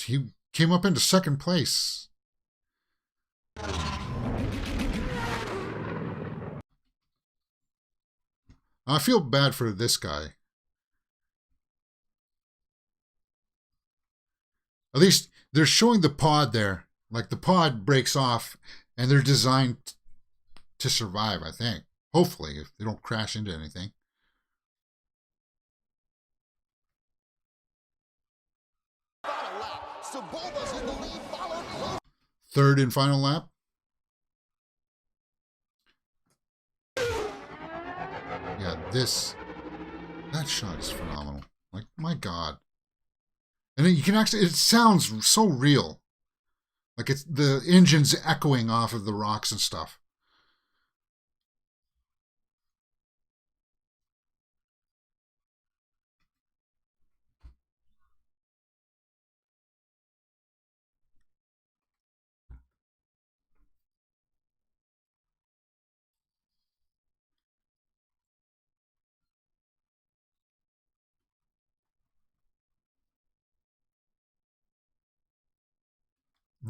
Speaker 1: He came up into second place. I feel bad for this guy. At least they're showing the pod there. Like, the pod breaks off and they're designed to survive, I think. Hopefully, if they don't crash into anything. Third and final lap. Yeah, that shot is phenomenal. Like, my God. And then you can actually, it sounds so real. Like, it's the engine's echoing off of the rocks and stuff.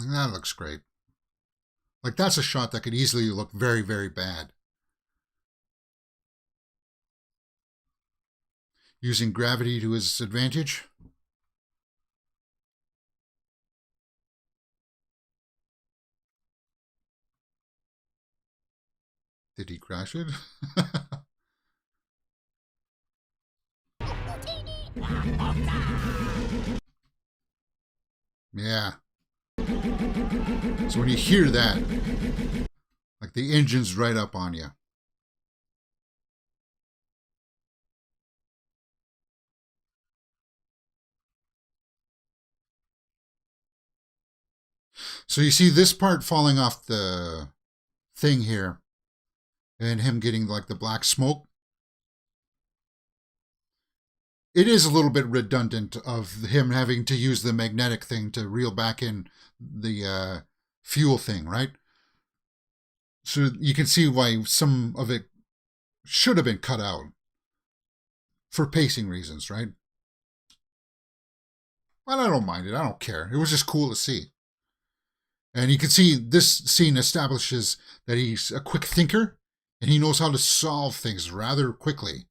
Speaker 1: That looks great. Like, that's a shot that could easily look very, very bad. Using gravity to his advantage. Did he crash it? Yeah. So when you hear that, like, the engine's right up on you. So you see this part falling off the thing here and him getting like the black smoke. It is a little bit redundant of him having to use the magnetic thing to reel back in the fuel thing, right? So you can see why some of it should have been cut out for pacing reasons, right? But I don't mind it. I don't care. It was just cool to see. And you can see this scene establishes that he's a quick thinker and he knows how to solve things rather quickly.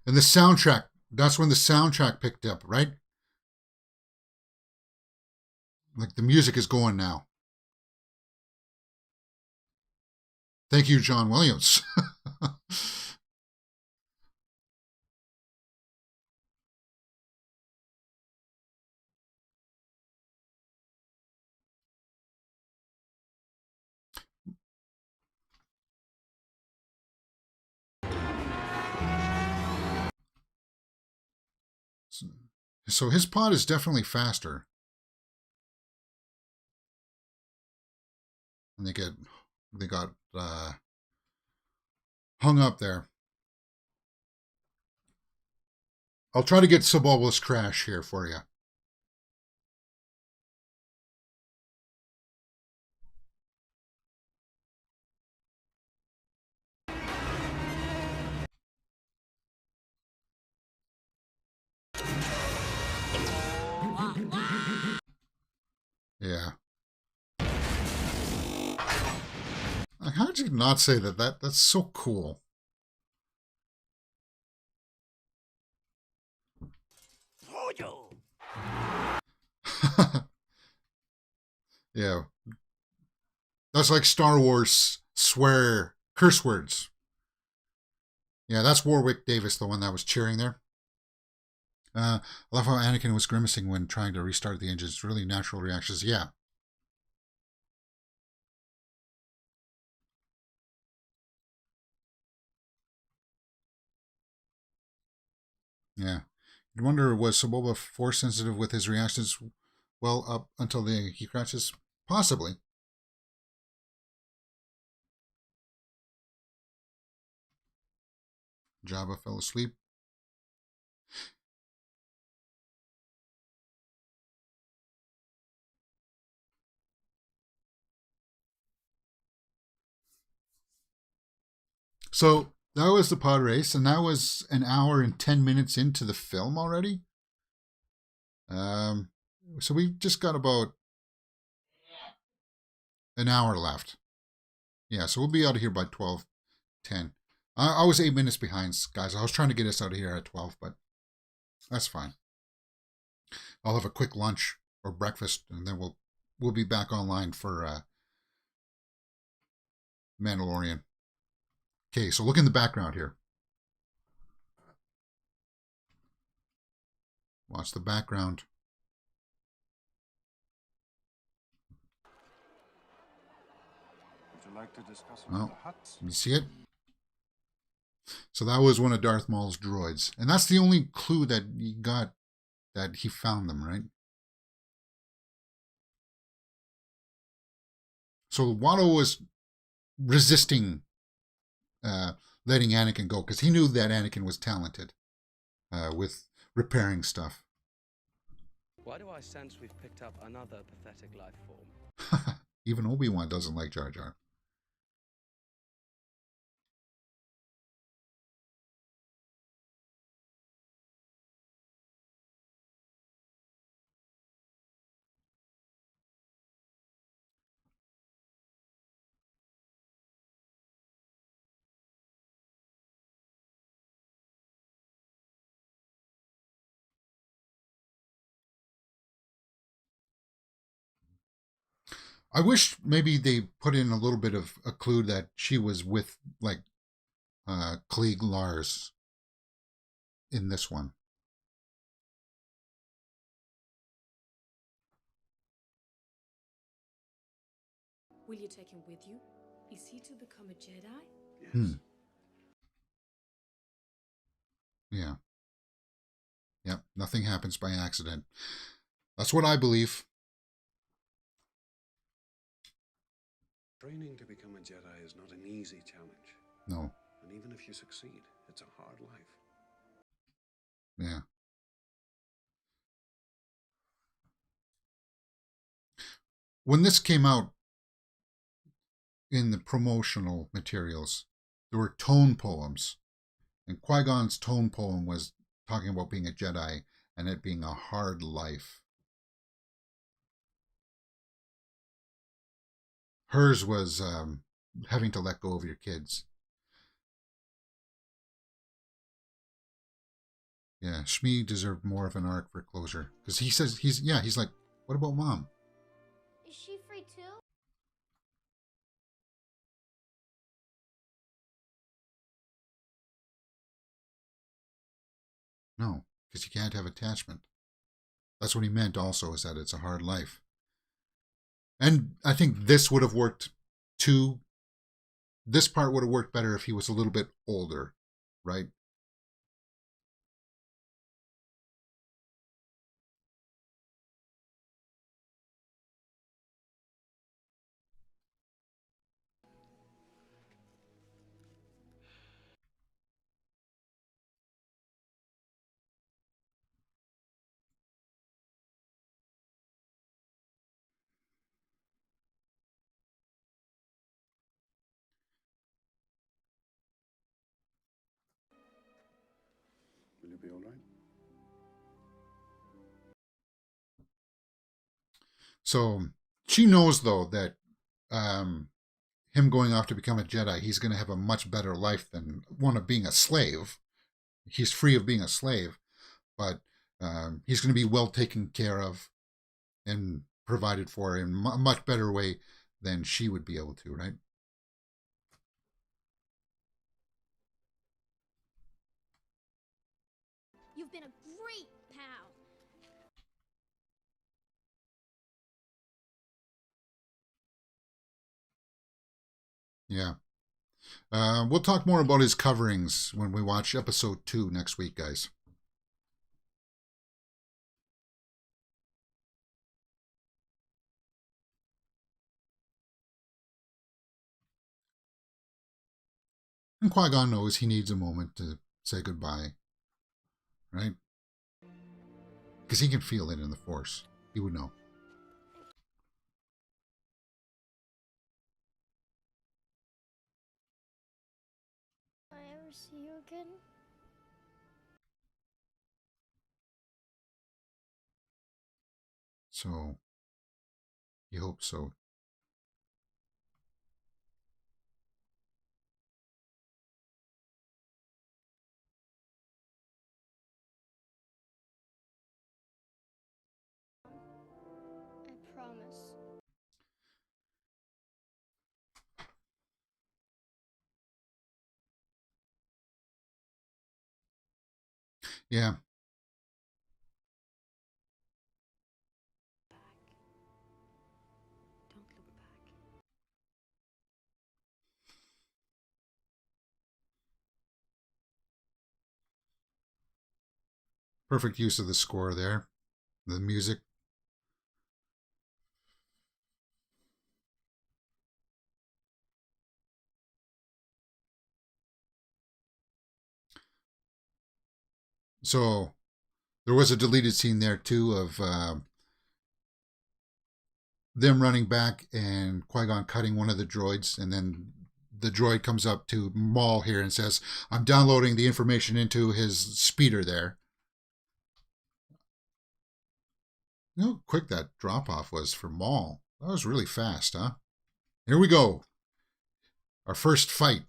Speaker 1: And the soundtrack, that's when the soundtrack picked up, right? Like, the music is going now. Thank you, John Williams. So his pod is definitely faster. And they got hung up there. I'll try to get Subobol's crash here for you. Yeah. How did you not say that? That's so cool. Yeah. That's like Star Wars swear curse words. Yeah, that's Warwick Davis, the one that was cheering there. I love how Anakin was grimacing when trying to restart the engines. Really natural reactions. Yeah. Yeah. You wonder, was Saboba force sensitive with his reactions? Well, up until he crashes? Possibly. Jabba fell asleep. So that was the pod race, and that was an hour and 10 minutes into the film already. So we just got about an hour left. Yeah, so we'll be out of here by 12:10. I was 8 minutes behind, guys. I was trying to get us out of here at 12, but that's fine. I'll have a quick lunch or breakfast, and then we'll be back online for Mandalorian. Okay, so look in the background here. Watch the background.
Speaker 6: Would you like to discuss
Speaker 1: Oh,
Speaker 6: the huts?
Speaker 1: you see it? So that was one of Darth Maul's droids. And that's the only clue that he got, that he found them, right? So Watto was resisting letting Anakin go because he knew that Anakin was talented with repairing stuff.
Speaker 14: Why do I sense we've picked up another pathetic life form?
Speaker 1: Even Obi-Wan doesn't like Jar Jar. I wish maybe they put in a little bit of a clue that she was with, like, Klieg Lars in this one.
Speaker 13: Will you take him with you? Is he to become a Jedi?
Speaker 6: Yes.
Speaker 1: Yeah. Yep, nothing happens by accident. That's what I believe.
Speaker 11: Training to become a Jedi is not an easy challenge.
Speaker 1: No.
Speaker 11: And even if you succeed, it's a hard life.
Speaker 1: Yeah. When this came out in the promotional materials, there were tone poems. And Qui-Gon's tone poem was talking about being a Jedi and it being a hard life. Hers was having to let go of your kids. Yeah, Shmi deserved more of an arc for closure. Because he says, he's like, what about Mom?
Speaker 12: Is she free too?
Speaker 1: No, because you can't have attachment. That's what he meant also, is that it's a hard life. And I think this would have worked too. This part would have worked better if he was a little bit older, right?
Speaker 11: you be all right?
Speaker 1: So she knows, though, that him going off to become a Jedi, he's going to have a much better life than one of being a slave. He's free of being a slave, but he's going to be well taken care of and provided for in a much better way than she would be able to, right?
Speaker 12: You've been a great pal.
Speaker 1: Yeah. We'll talk more about his coverings when we watch episode 2 next week, guys. And Qui-Gon knows he needs a moment to say goodbye, right? Because he can feel it in the Force. He would know.
Speaker 12: Will I ever see you again?
Speaker 1: So, you hope so.
Speaker 12: I promise.
Speaker 1: Yeah.
Speaker 13: Don't look back.
Speaker 1: Perfect use of the score there. The music. So, there was a deleted scene there, too, of them running back and Qui-Gon cutting one of the droids, and then the droid comes up to Maul here and says, I'm downloading the information into his speeder there. You know how quick that drop-off was for Maul. That was really fast, huh? Here we go. Our first fight.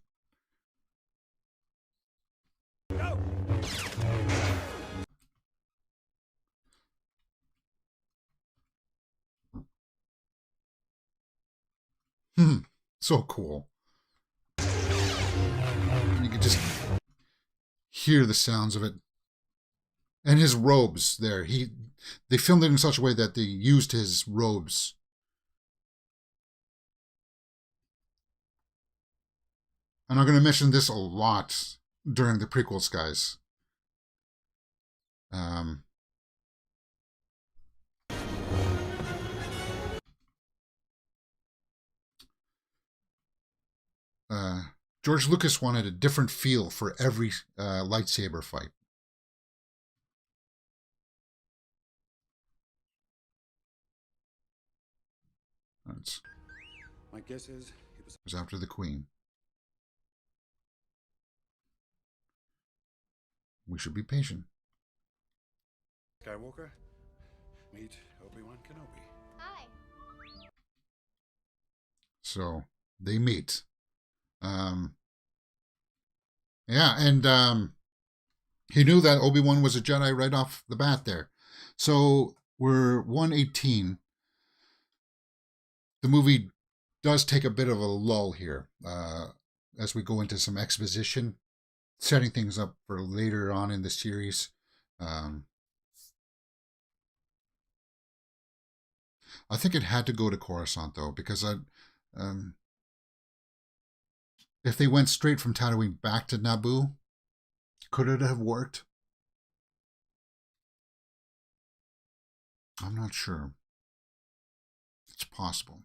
Speaker 3: Go!
Speaker 1: So cool. You can just hear the sounds of it. And his robes there. They filmed it in such a way that they used his robes. And I'm going to mention this a lot during the prequels, guys. George Lucas wanted a different feel for every lightsaber fight.
Speaker 11: My guess is
Speaker 1: it was after the Queen. We should be patient.
Speaker 11: Skywalker, meet Obi-Wan Kenobi.
Speaker 12: Hi.
Speaker 1: So they meet. Yeah, and he knew that Obi-Wan was a Jedi right off the bat there. So we're 118. The movie does take a bit of a lull here as we go into some exposition, setting things up for later on in the series. I think it had to go to Coruscant, though, because if they went straight from Tatooine back to Naboo, could it have worked? I'm not sure. It's possible.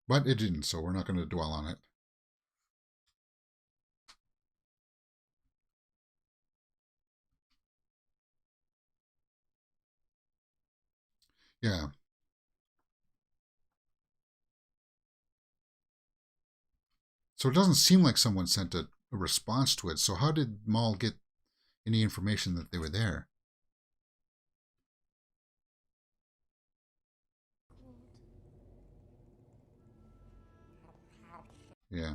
Speaker 1: But it didn't, so we're not going to dwell on it. Yeah. So it doesn't seem like someone sent a response to it. So how did Maul get any information that they were there. Yeah.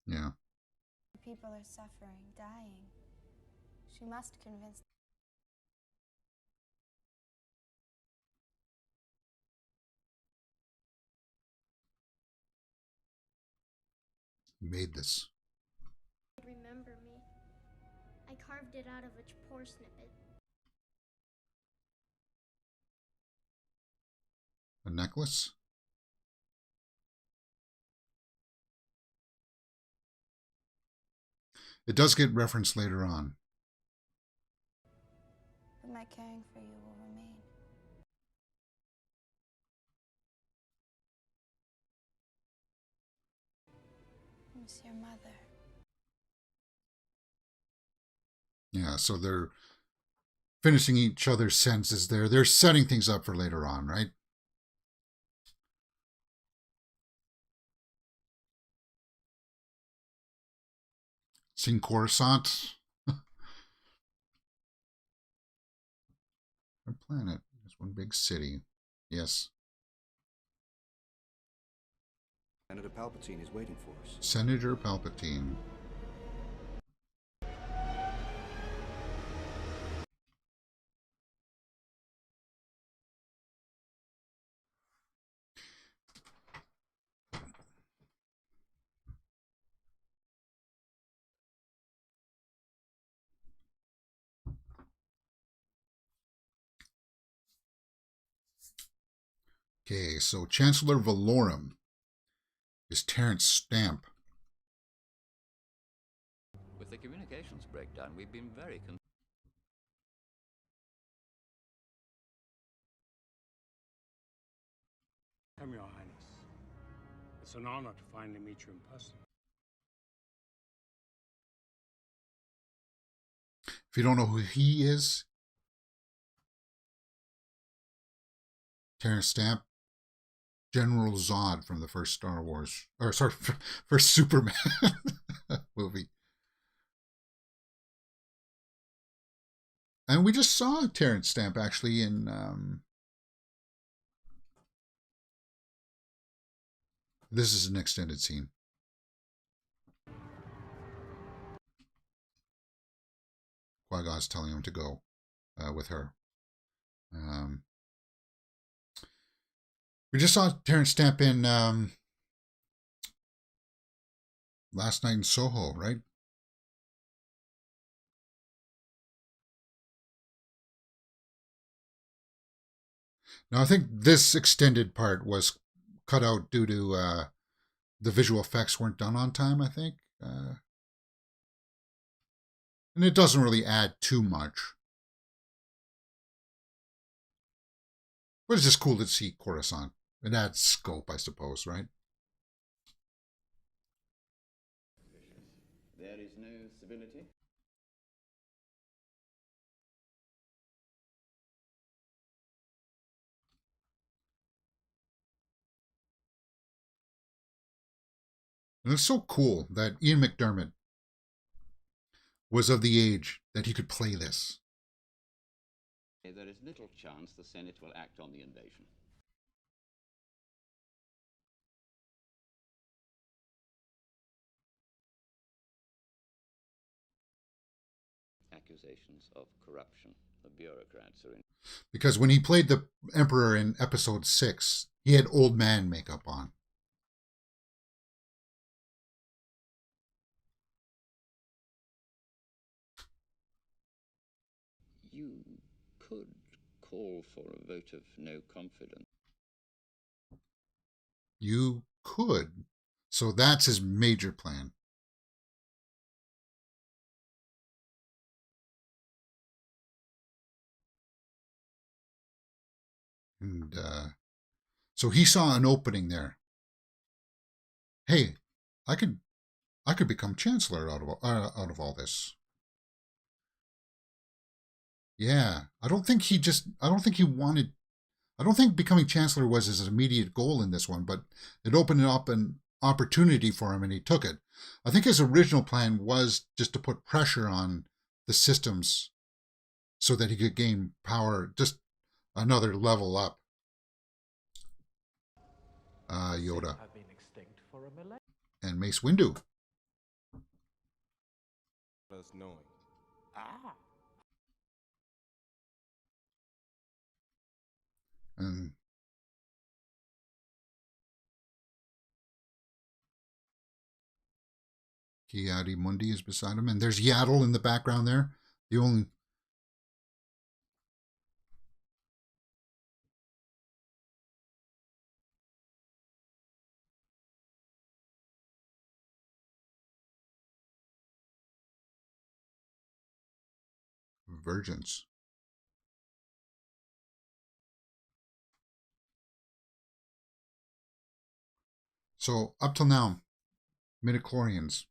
Speaker 1: Yeah.
Speaker 17: People are suffering, dying. She must convince.
Speaker 1: Made this.
Speaker 12: Remember me. I carved it out of a poor snippet.
Speaker 1: A necklace? It does get referenced later on.
Speaker 17: But my caring for you will remain. It's your mother.
Speaker 1: Yeah, so they're finishing each other's sentences there. They're setting things up for later on, right? Seen Coruscant? Our planet is one big city. Yes.
Speaker 2: Senator Palpatine is waiting for us.
Speaker 1: Senator Palpatine. Okay, so Chancellor Valorum is Terrence Stamp.
Speaker 4: With the communications breakdown, we've been very
Speaker 6: Come, Your Highness. It's an honor to finally meet you in person.
Speaker 1: If you don't know who he is, Terrence Stamp, General Zod from the first Star Wars, or sorry, first Superman movie. And we just saw Terrence Stamp actually in this is an extended scene. Qui-Gon's telling him to go with her. We just saw Terrence Stamp in Last Night in Soho, right? Now, I think this extended part was cut out due to the visual effects weren't done on time, I think. And it doesn't really add too much. But it's just cool to see Coruscant. It adds scope, I suppose, right?
Speaker 4: There is no civility.
Speaker 1: And it's so cool that Ian McDiarmid was of the age that he could play this.
Speaker 4: There is little chance the Senate will act on the invasion. Accusations of corruption. The bureaucrats are in.
Speaker 1: Because when he played the Emperor in Episode 6, he had old man makeup on.
Speaker 4: You could call for a vote of no confidence.
Speaker 1: You could. So that's his major plan. And so he saw an opening there. Hey, I could become chancellor out of all this. Yeah, I don't think becoming Chancellor was his immediate goal in this one, but it opened up an opportunity for him and he took it. I think his original plan was just to put pressure on the systems so that he could gain power, just another level up. Yoda. And Mace Windu.
Speaker 2: Us knowing.
Speaker 1: And Ki-Adi Mundi is beside him. And there's Yaddle in the background there. The only... Virgins. So up till now, midichlorians,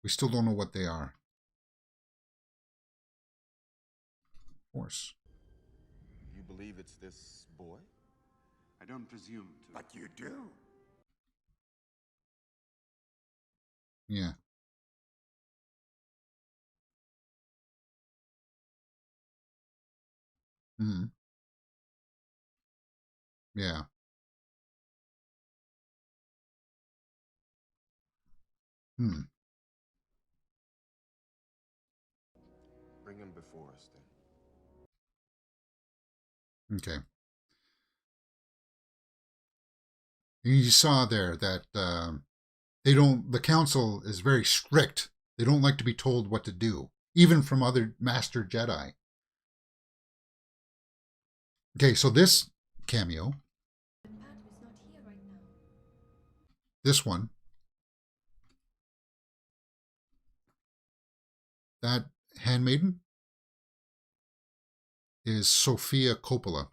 Speaker 1: we still don't know what they are. Of course.
Speaker 2: You believe it's this boy?
Speaker 11: I don't presume to.
Speaker 2: But you do.
Speaker 1: Yeah. Hmm. Yeah. Hmm.
Speaker 2: Bring him before us then.
Speaker 1: Okay. You saw there that the council is very strict. They don't like to be told what to do, even from other Master Jedi. Okay, so this cameo, this one, that handmaiden is Sofia Coppola.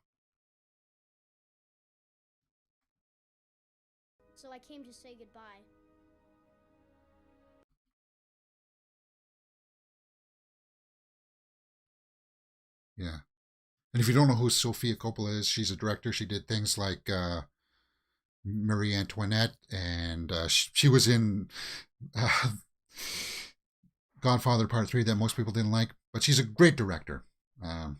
Speaker 12: So I came to say goodbye.
Speaker 1: Yeah. And if you don't know who Sofia Coppola is, she's a director. She did things like Marie Antoinette, and she was in Godfather Part 3 that most people didn't like, but she's a great director. Of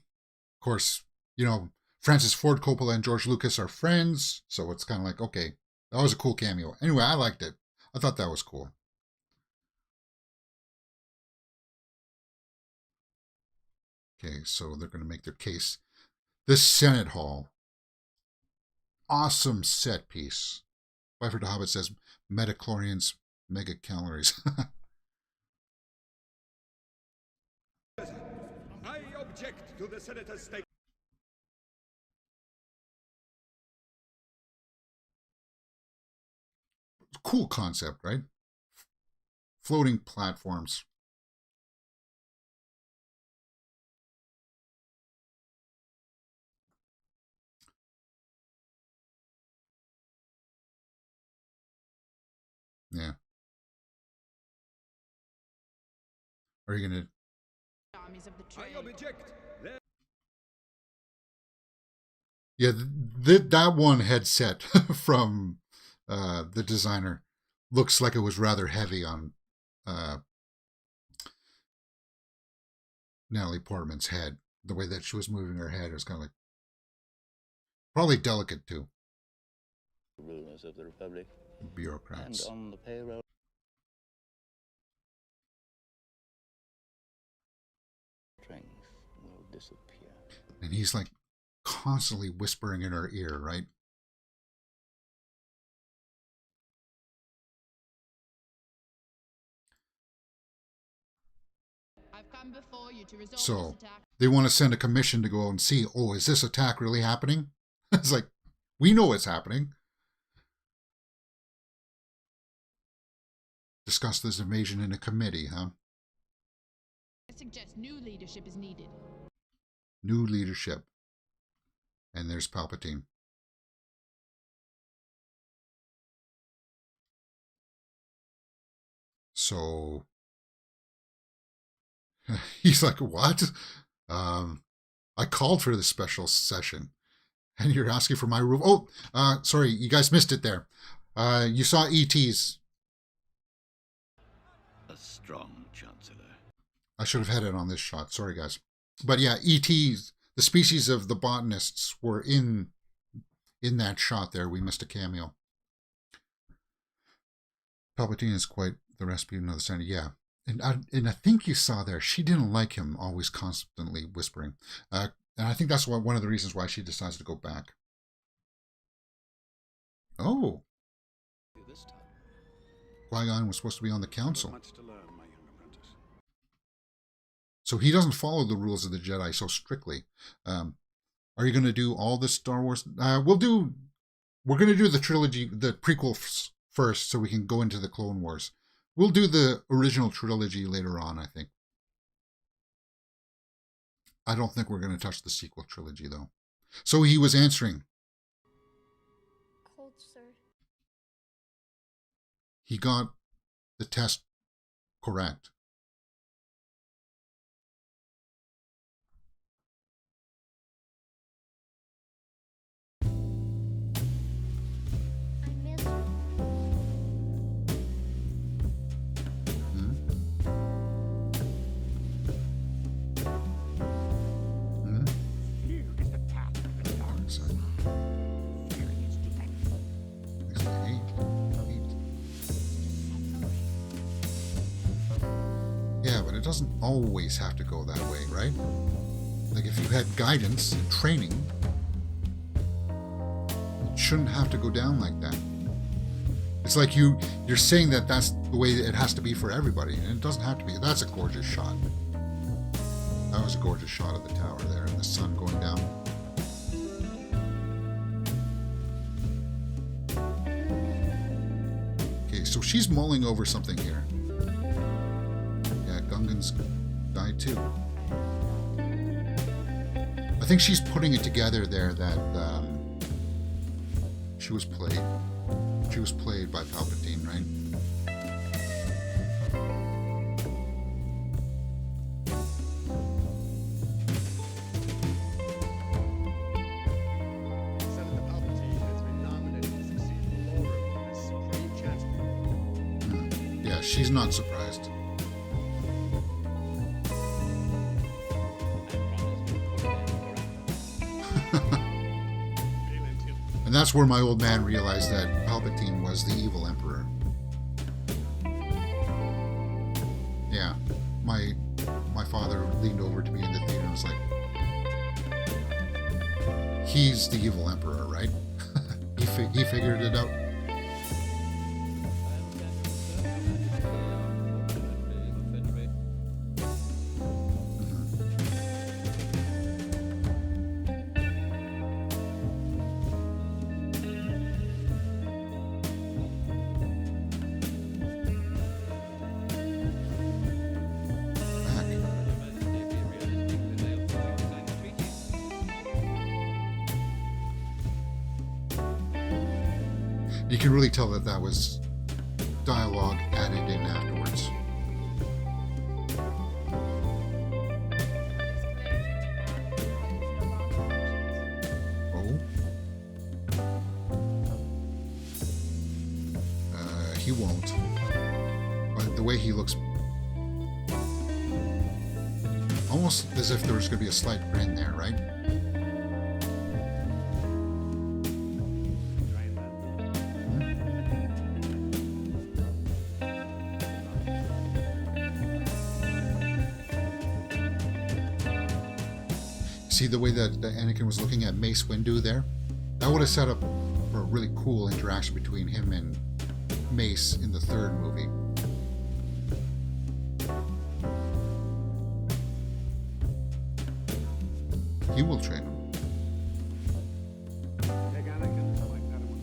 Speaker 1: course, you know, Francis Ford Coppola and George Lucas are friends, so it's kind of like, okay, that was a cool cameo. Anyway, I liked it. I thought that was cool. Okay, so they're going to make their case. This Senate Hall. Awesome set piece. Wyford the Hobbit says, metachlorians, megacalories.
Speaker 18: I object to the senator's statement.
Speaker 1: Cool concept, right? Floating platforms. Yeah. Are you going to...
Speaker 18: I object.
Speaker 1: Yeah, that one headset from the designer looks like it was rather heavy on Natalie Portman's head. The way that she was moving her head was kind of like... Probably delicate, too.
Speaker 19: Rulers of the Republic.
Speaker 1: Bureaucrats.
Speaker 19: And on the payroll. Strings will disappear.
Speaker 1: And he's like constantly whispering in her ear, right?
Speaker 5: I've come before you to resolve
Speaker 1: So
Speaker 5: this attack.
Speaker 1: they want to send a commission to go and see, oh, is this attack really happening? It's like, we know it's happening. Discuss this invasion in a committee, huh?
Speaker 5: I suggest new leadership is needed.
Speaker 1: New leadership. And there's Palpatine. So he's like, what? I called for this special session, and you're asking for my rule. Oh, sorry, you guys missed it there. You saw ETs.
Speaker 19: A strong chancellor.
Speaker 1: I should have had it on this shot. Sorry, guys. But yeah, ETs, the species of the botanists, were in that shot there. We missed a cameo. Palpatine is quite the Rasputin of the Senate. Yeah. And I think you saw there, she didn't like him always constantly whispering. And I think that's one of the reasons why she decides to go back. Oh. Qui-Gon was supposed to be on the council.
Speaker 11: Much to learn, my young apprentice.
Speaker 1: So he doesn't follow the rules of the Jedi so strictly. Are you going to do all the Star Wars? We're going to do the trilogy, the prequel first, so we can go into the Clone Wars. We'll do the original trilogy later on, I think. I don't think we're going to touch the sequel trilogy, though. So he was answering.
Speaker 12: Cold, sir.
Speaker 1: He got the test correct. Yeah, but it doesn't always have to go that way, right? Like if you had guidance and training, it shouldn't have to go down like that. It's like you're saying that that's the way it has to be for everybody, and it doesn't have to be. That's a gorgeous shot. That was a gorgeous shot of the tower there and the sun going down. Okay, so she's mulling over something here. Yeah, Gungan's died too. I think she's putting it together there that she was played. She was played by Palpatine, right?
Speaker 10: Senator Palpatine has been nominated to succeed Laura as Supreme Chancellor.
Speaker 1: Yeah, she's not surprised. And that's where my old man realized that Palpatine was the evil emperor. Yeah, my father leaned over to me in the theater and was like, he's the evil emperor, right? he figured it out. You can really tell that that was dialogue added in afterwards. Oh? He won't. But the way he looks, almost as if there was going to be a slight grin there, right? See the way that Anakin was looking at Mace Windu there? That would have set up for a really cool interaction between him and Mace in the third movie. He will train him.
Speaker 11: Take Anakin to my Padawan.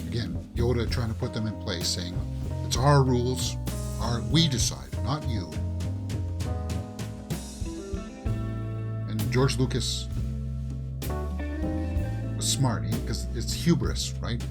Speaker 1: Again, Yoda trying to put them in place, saying, it's our rules, we decide, not you. George Lucas was smart because it's hubris, right?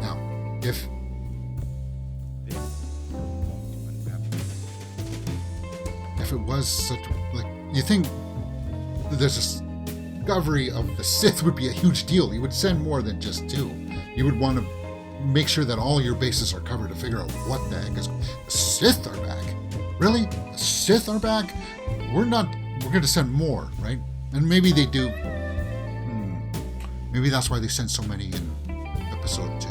Speaker 1: Now, if it was such, like, you think there's a discovery of the Sith would be a huge deal. You would send more than just 2. You would want to make sure that all your bases are covered to figure out what the heck is. The Sith are back. Really? The Sith are back? We're going to send more, right? And maybe they do. Maybe that's why they sent so many in episode 2.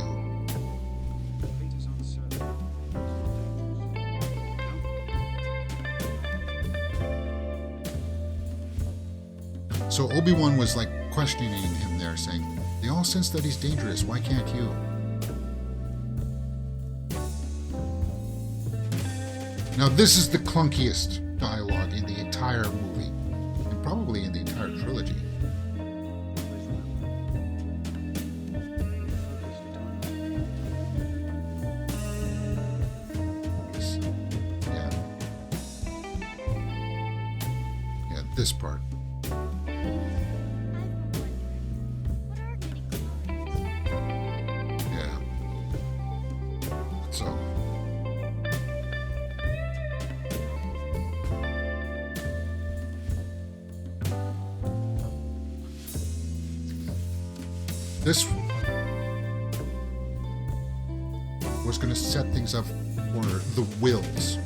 Speaker 1: So Obi-Wan was like questioning him there, saying, they all sense that he's dangerous, why can't you? Now this is the clunkiest dialogue in the entire movie, and probably in the entire trilogy. Yeah, this part. This was going to set things up for the Wills.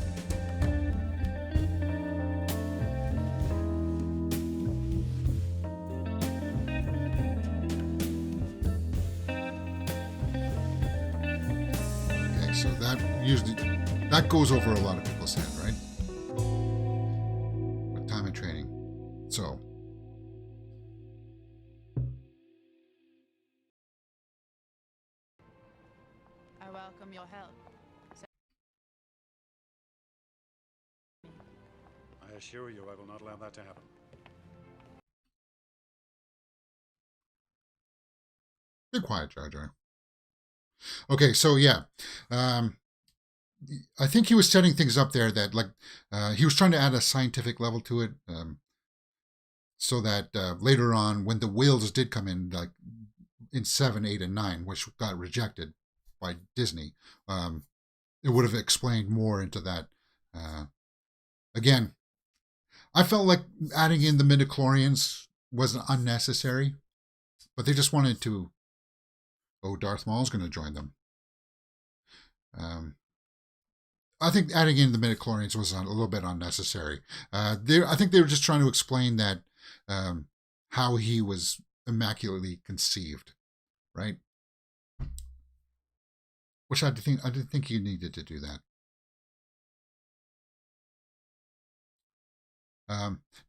Speaker 1: Okay, so that goes over a lot of people's head, right? With time and training. So
Speaker 5: your help.
Speaker 11: I assure you I will not allow that to happen.
Speaker 1: Be quiet, Jar Jar. Okay, so yeah. I think he was setting things up there that, like, he was trying to add a scientific level to it, so that later on, when the Wills did come in, like in 7, 8, and 9, which got rejected by Disney, it would have explained more into that. Again, I felt like adding in the midichlorians wasn't unnecessary, but they just wanted to, Darth Maul's going to join them. I think adding in the midichlorians was a little bit unnecessary. I think they were just trying to explain that how he was immaculately conceived, right? Which I didn't think you needed to do that.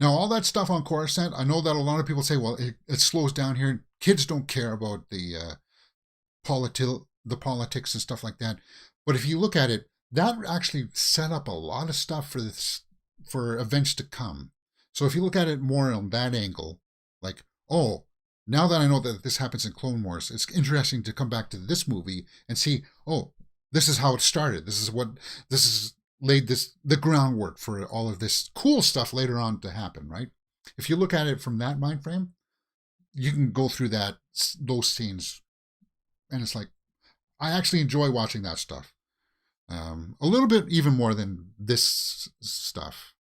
Speaker 1: Now, all that stuff on Coruscant, I know that a lot of people say, well, it slows down here. Kids don't care about the politics and stuff like that. But if you look at it, that actually set up a lot of stuff for events to come. So if you look at it more on that angle, like, oh, now that I know that this happens in Clone Wars, it's interesting to come back to this movie and see, oh, this is how it started. This is laid the groundwork for all of this cool stuff later on to happen, right? If you look at it from that mind frame, you can go through those scenes, and it's like, I actually enjoy watching that stuff. A little bit even more than this stuff,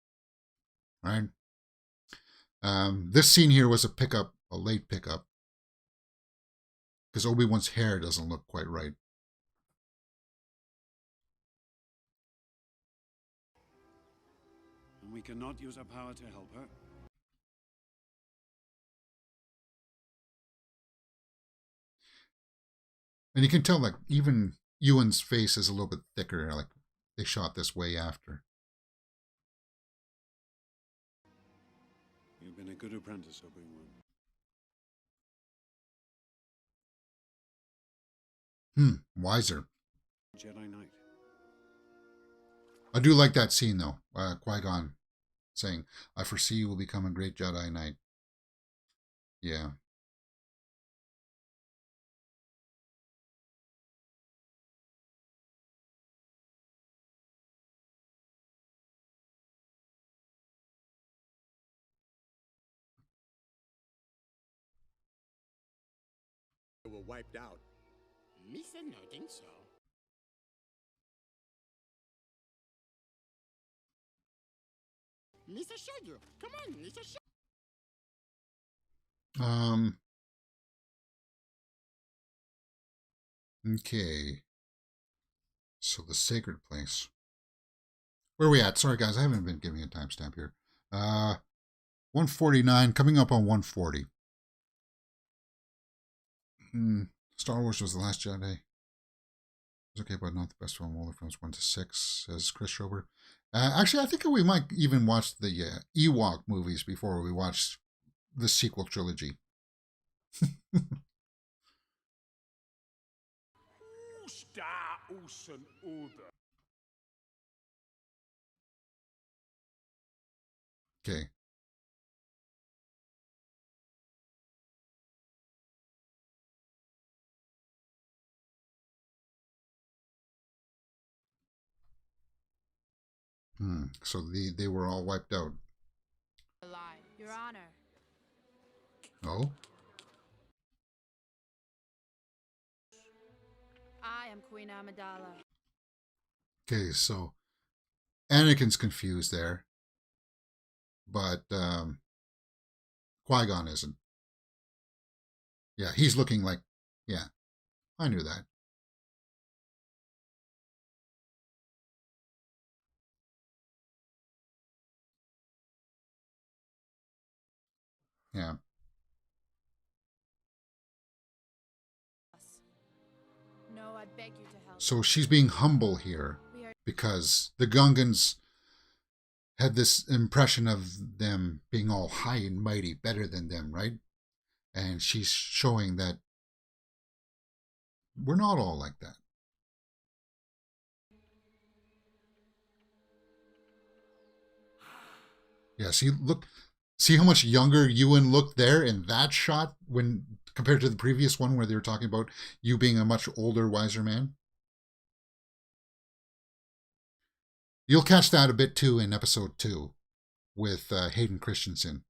Speaker 1: right? This scene here was a late pickup, because Obi-Wan's hair doesn't look quite right.
Speaker 11: And we cannot use our power to help her.
Speaker 1: And you can tell, like, even Ewan's face is a little bit thicker, like they shot this way after.
Speaker 11: You've been a good apprentice, Obi-Wan.
Speaker 1: Wiser.
Speaker 11: Jedi Knight.
Speaker 1: I do like that scene, though. Qui-Gon saying, "I foresee you will become a great Jedi Knight." Yeah.
Speaker 10: They were wiped out.
Speaker 9: Misa no think so. Misa showed you. Come on, Misa show.
Speaker 1: Okay. So the sacred place. Where are we at? Sorry, guys, I haven't been giving a timestamp here. 149, coming up on 140. Star Wars was the Last Jedi. It's okay, but not the best film. All the films 1 to 6, says Chris Schober. Actually, I think we might even watch the Ewok movies before we watch the sequel trilogy. Okay. So they were all wiped out.
Speaker 15: Your Honor.
Speaker 1: Oh?
Speaker 15: I am Queen Amidala.
Speaker 1: Okay, so Anakin's confused there. But Qui-Gon isn't. Yeah, he's looking like, yeah, I knew that. Yeah.
Speaker 15: No, I beg you to help.
Speaker 1: So she's being humble here because the Gungans had this impression of them being all high and mighty, better than them, right? And she's showing that we're not all like that. Yeah, see how much younger Ewan looked there in that shot when compared to the previous one where they were talking about you being a much older, wiser man? You'll catch that a bit too in episode 2 with Hayden Christensen.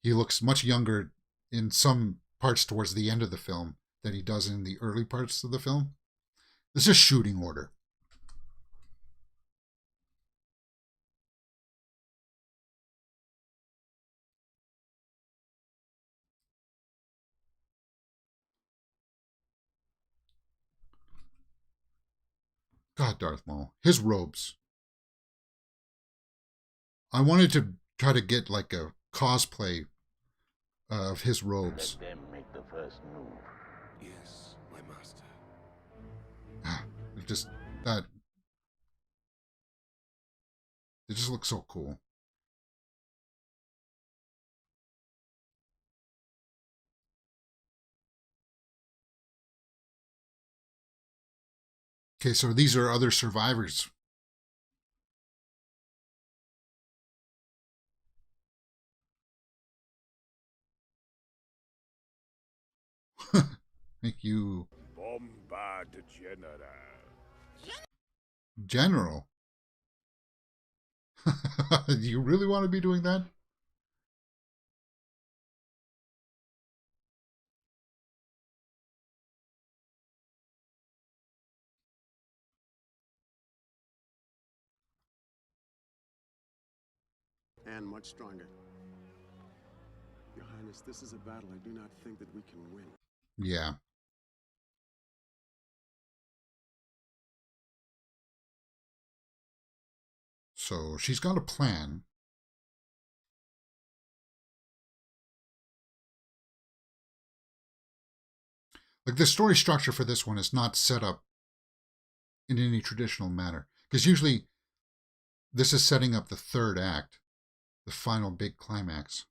Speaker 1: He looks much younger in some parts towards the end of the film than he does in the early parts of the film. This is shooting order. God, Darth Maul. His robes. I wanted to try to get like a cosplay of his robes.
Speaker 19: Let them make the first move.
Speaker 2: Yes, my master.
Speaker 1: It just that it just looks so cool. Okay, so these are other survivors. Thank you.
Speaker 8: Bombard General.
Speaker 1: General? Do you really want to be doing that?
Speaker 6: And much stronger. Your Highness, this is a battle I do not think that we can win.
Speaker 1: Yeah. So she's got a plan. Like the story structure for this one is not set up in any traditional manner. Because usually this is setting up the third act, the final big climax.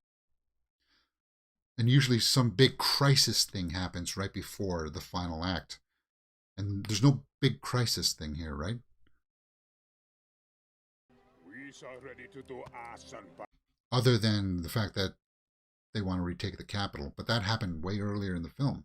Speaker 1: And usually some big crisis thing happens right before the final act. And there's no big crisis thing here, right?
Speaker 8: We are ready to do awesome.
Speaker 1: other than the fact that they want to retake the capital. But that happened way earlier in the film.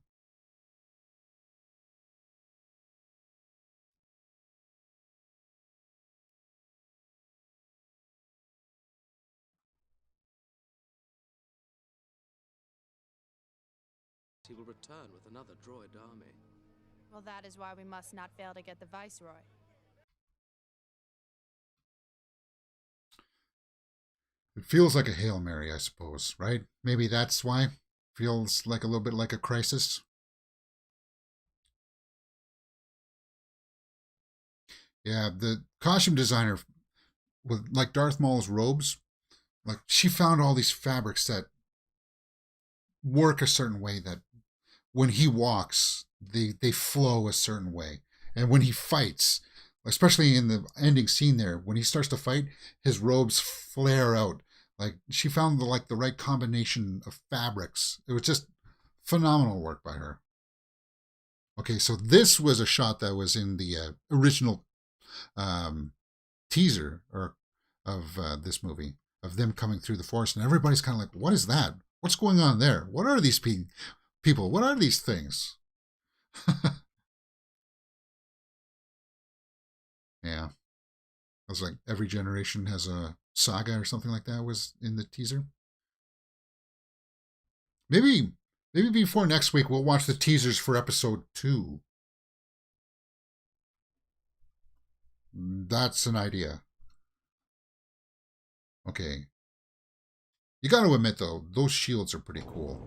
Speaker 14: He will return with another droid army.
Speaker 15: Well, that is why we must not fail to get the Viceroy.
Speaker 1: It feels like a Hail Mary, I suppose, right? Maybe that's why. Feels like a little bit like a crisis. Yeah, the costume designer, with like Darth Maul's robes, like she found all these fabrics that work a certain way, that when he walks, they flow a certain way. And when he fights, especially in the ending scene there, when he starts to fight, his robes flare out. Like she found the right combination of fabrics. It was just phenomenal work by her. Okay, so this was a shot that was in the original teaser of this movie, of them coming through the forest, and everybody's kind of like, what is that? What's going on there? What are these people? What are these things? Yeah. I was like, every generation has a saga or something like that was in the teaser. Maybe before next week, we'll watch the teasers for episode 2. That's an idea. Okay. You got to admit, though, those shields are pretty cool.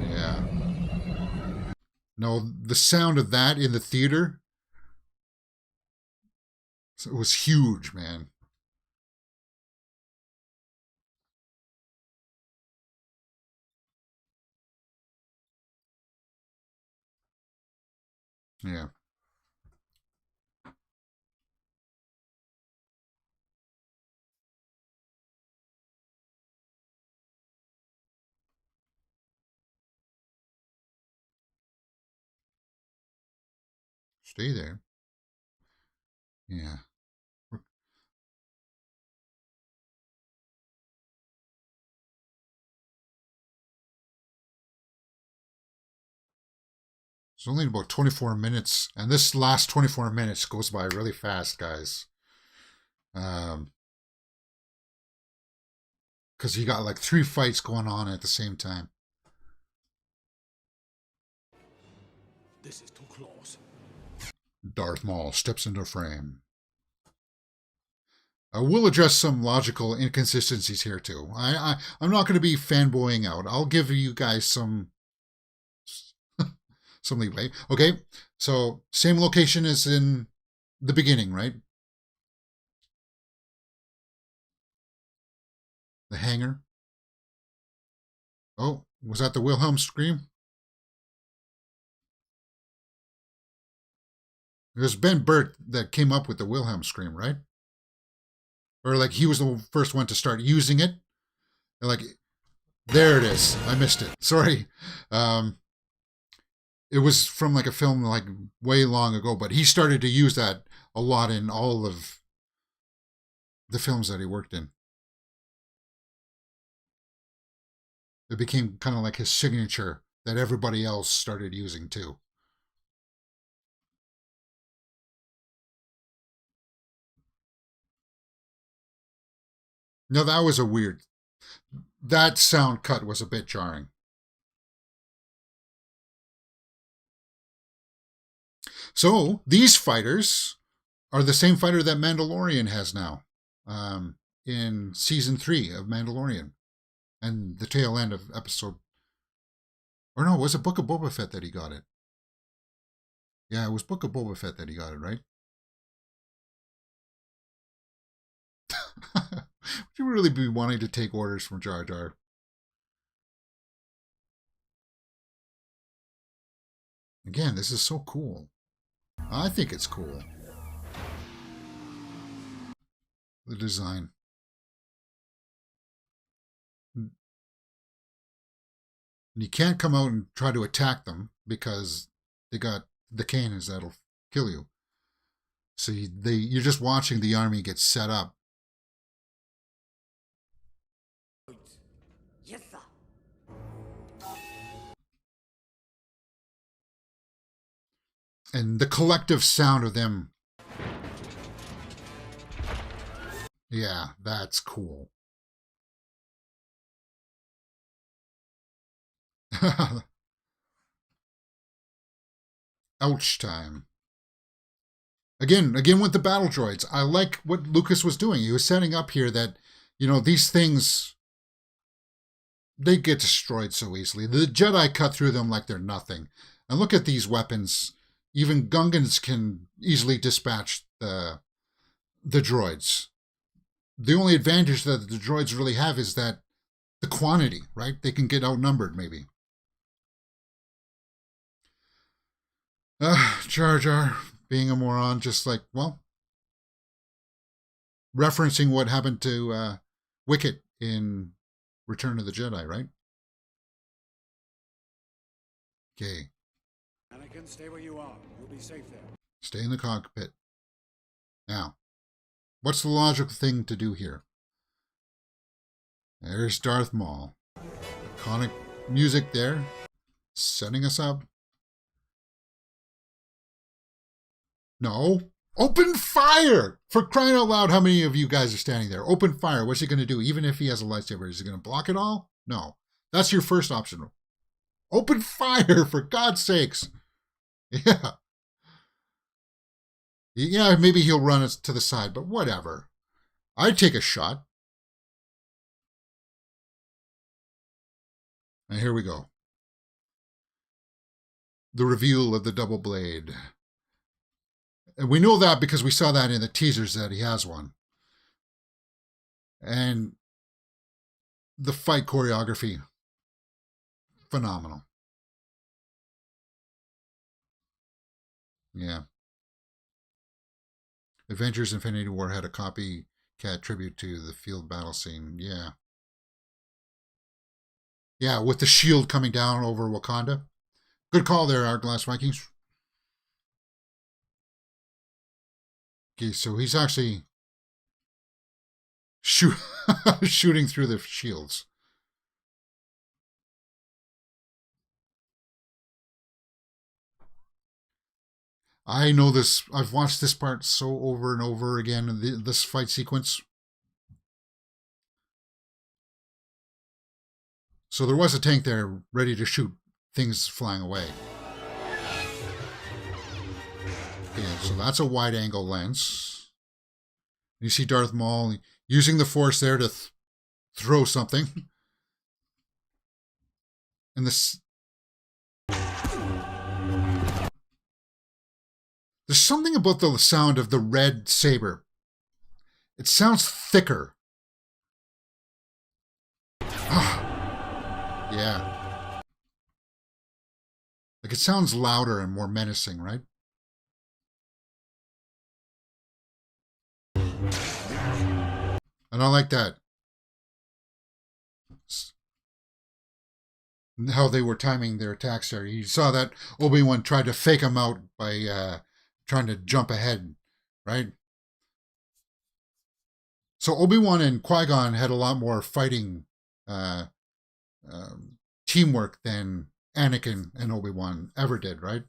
Speaker 1: Yeah. No, the sound of that in the theater, it was huge, man. Yeah. Stay there. Yeah. It's only about 24 minutes, and this last 24 minutes goes by really fast, guys. Because you got like 3 fights going on at the same time.
Speaker 3: This is too close.
Speaker 1: Darth Maul steps into frame. I will address some logical inconsistencies here too. I'm not going to be fanboying out. I'll give you guys some leeway. Okay, so same location as in the beginning, right? The hangar. Oh, was that the Wilhelm scream? It was Ben Burtt that came up with the Wilhelm scream, right? Or like he was the first one to start using it. Like, there it is. I missed it. Sorry. It was from like a film like way long ago, but he started to use that a lot in all of the films that he worked in. It became kind of like his signature that everybody else started using too. No, that was a weird. That sound cut was a bit jarring. So these fighters are the same fighter that Mandalorian has now, in season 3 of Mandalorian, and the tail end of episode. Or no, was it Book of Boba Fett that he got it? Yeah, it was Book of Boba Fett that he got it, right? Would you really be wanting to take orders from Jar Jar? Again, this is so cool. I think it's cool. The design. And you can't come out and try to attack them because they got the cannons that'll kill you. So you're just watching the army get set up.
Speaker 16: Yes, sir.
Speaker 1: And the collective sound of them. Yeah, that's cool. Ouch time. Again with the battle droids. I like what Lucas was doing. He was setting up here that, these things, they get destroyed so easily. The Jedi cut through them like they're nothing. And look at these weapons. Even Gungans can easily dispatch the droids. The only advantage that the droids really have is that the quantity, right? They can get outnumbered, maybe. Jar Jar being a moron, just like, well, referencing what happened to Wicket in Return of the Jedi, right? Okay.
Speaker 11: Anakin, stay where you are. You'll be safe there.
Speaker 1: Stay in the cockpit. Now, what's the logical thing to do here? There's Darth Maul. Iconic music there, setting us up. No. Open fire! For crying out loud, how many of you guys are standing there? Open fire. What's he going to do? Even if he has a lightsaber, is he going to block it all? No. That's your first option. Open fire, for God's sakes. Yeah. Yeah, maybe he'll run us to the side, but whatever. I'd take a shot. And here we go. The reveal of the double blade. And we know that because we saw that in the teasers that he has one. And the fight choreography, phenomenal. Yeah. Avengers Infinity War had a copycat tribute to the field battle scene. Yeah. Yeah, with the shield coming down over Wakanda. Good call there, Hourglass Vikings. Okay, so he's actually shooting through the shields. I know this. I've watched this part so over and over again, this fight sequence. So there was a tank there ready to shoot things flying away. Okay, so that's a wide-angle lens. You see Darth Maul using the Force there to throw something. And this... There's something about the sound of the red saber. It sounds thicker. Yeah. Like it sounds louder and more menacing, right? And I like that. How they were timing their attacks there. You saw that Obi-Wan tried to fake him out by trying to jump ahead, right? So Obi-Wan and Qui-Gon had a lot more fighting teamwork than Anakin and Obi-Wan ever did, right?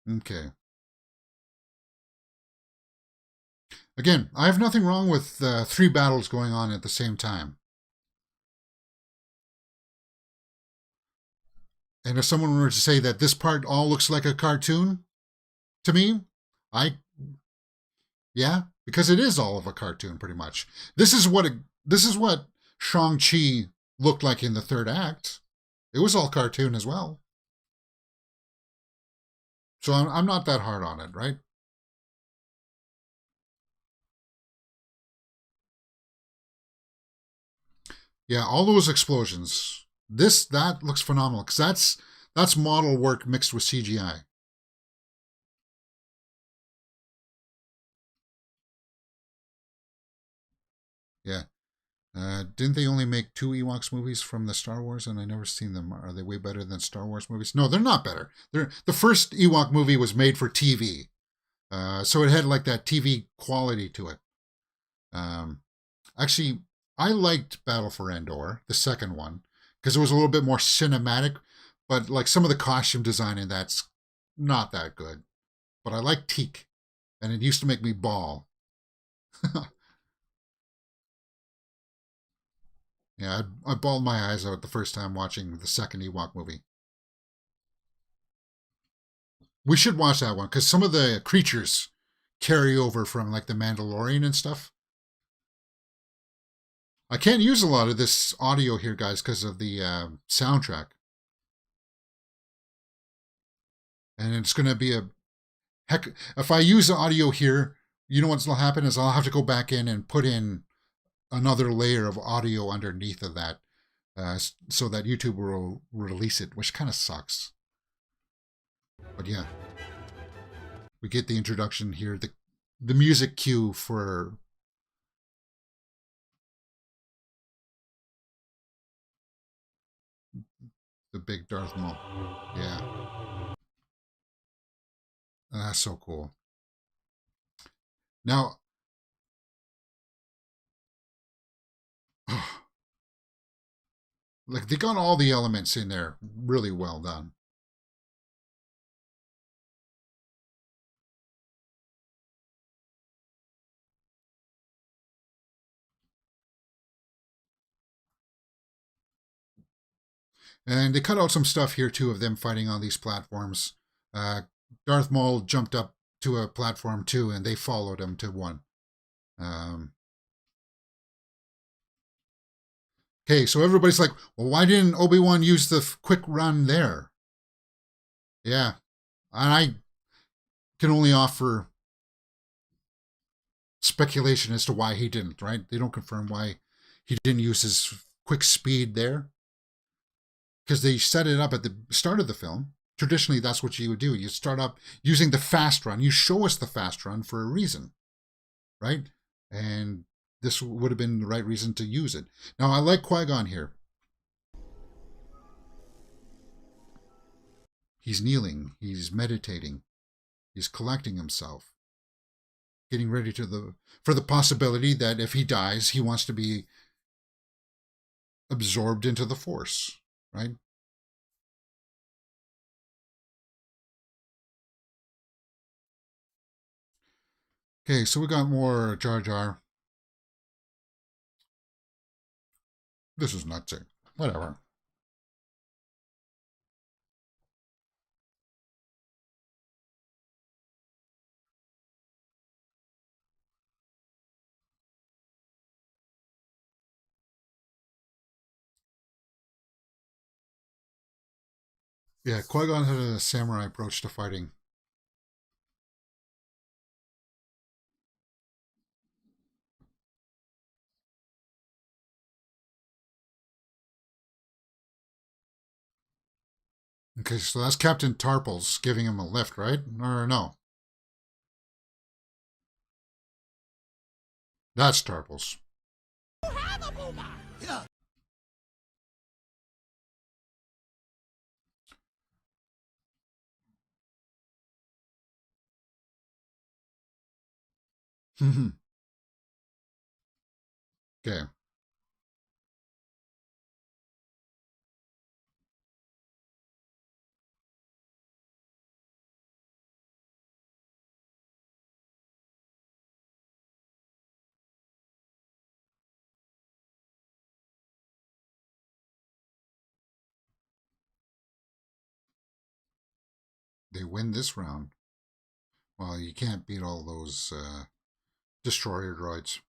Speaker 1: Okay. Again, I have nothing wrong with 3 battles going on at the same time. And if someone were to say that this part all looks like a cartoon, to me, yeah, because it is all of a cartoon pretty much. This is what Shang-Chi looked like in the 3rd act. It was all cartoon as well. So I'm not that hard on it, right? Yeah, all those explosions. That looks phenomenal because that's model work mixed with CGI. Yeah. Didn't they only make 2 Ewoks movies from the Star Wars, and I never seen them? Are they way better than Star Wars movies? No, they're not better. The first Ewok movie was made for TV, so it had like that TV quality to it. Actually, I liked Battle for Endor, the second one, because it was a little bit more cinematic, but like some of the costume design in that's not that good. But I like teak, and it used to make me bawl. Yeah, I bawled my eyes out the first time watching the second Ewok movie. We should watch that one, because some of the creatures carry over from like the Mandalorian and stuff. I can't use a lot of this audio here, guys, because of the soundtrack. And it's going to be a heck. If I use the audio here, you know what's going to happen is I'll have to go back in and put in another layer of audio underneath of that so that YouTube will release it, which kind of sucks. But yeah, we get the introduction here, the music cue for the big Darth Maul. Yeah. That's so cool. Now, like they got all the elements in there really well done. And they cut out some stuff here too of them fighting on these platforms. Darth Maul jumped up to a platform too, and they followed him to one. Okay, so everybody's like, well, why didn't Obi-Wan use the quick run there? Yeah, and I can only offer speculation as to why he didn't, right? They don't confirm why he didn't use his quick speed there. Because they set it up at the start of the film. Traditionally, that's what you would do. You start up using the fast run. You show us the fast run for a reason, right? And this would have been the right reason to use it. Now, I like Qui-Gon here. He's kneeling. He's meditating. He's collecting himself. Getting ready for the possibility that if he dies, he wants to be absorbed into the Force, right? Okay, so we got more Jar Jar. This is nuts. Whatever. Yeah, Qui-Gon had a samurai approach to fighting. Okay, so that's Captain Tarples giving him a lift, right? Or no? That's Tarples.
Speaker 3: Yeah. Okay. They win this round. Well, you can't beat all those destroyer droids.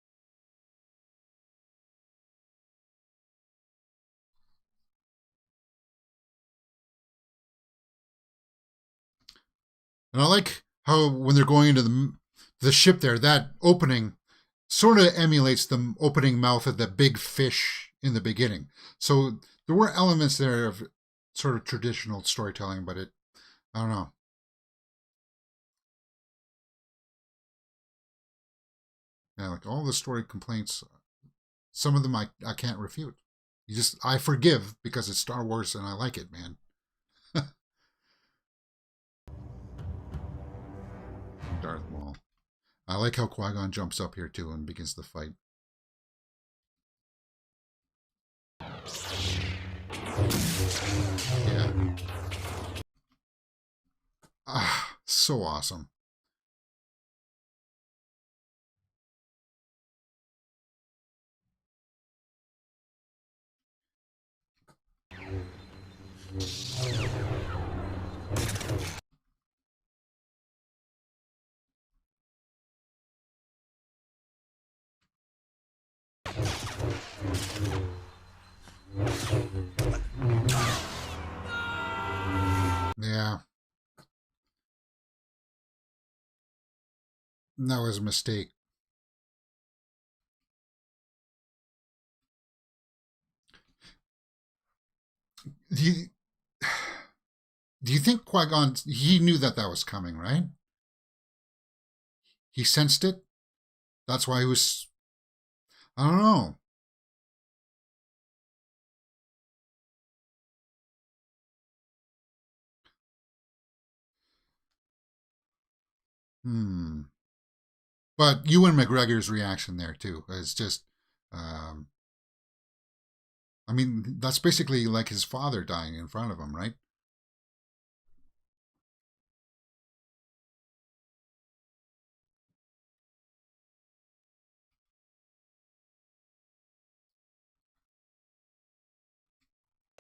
Speaker 3: And I like how when they're going into the ship there, that opening sort of emulates the opening mouth of the big fish in the beginning. So there were elements there of sort of traditional storytelling, but I don't know. Yeah, like all the story complaints some of them I can't refute. I forgive because it's Star Wars and I like it, man. Darth Maul. I like how Qui-Gon jumps up here too and begins the fight. Yeah. Ah, so awesome. Yeah. That was a mistake. Do you think Qui-Gon, he knew that was coming, right? He sensed it? That's why he was... I don't know. But Ewan McGregor's reaction there, too, is just... I mean, that's basically like his father dying in front of him, right?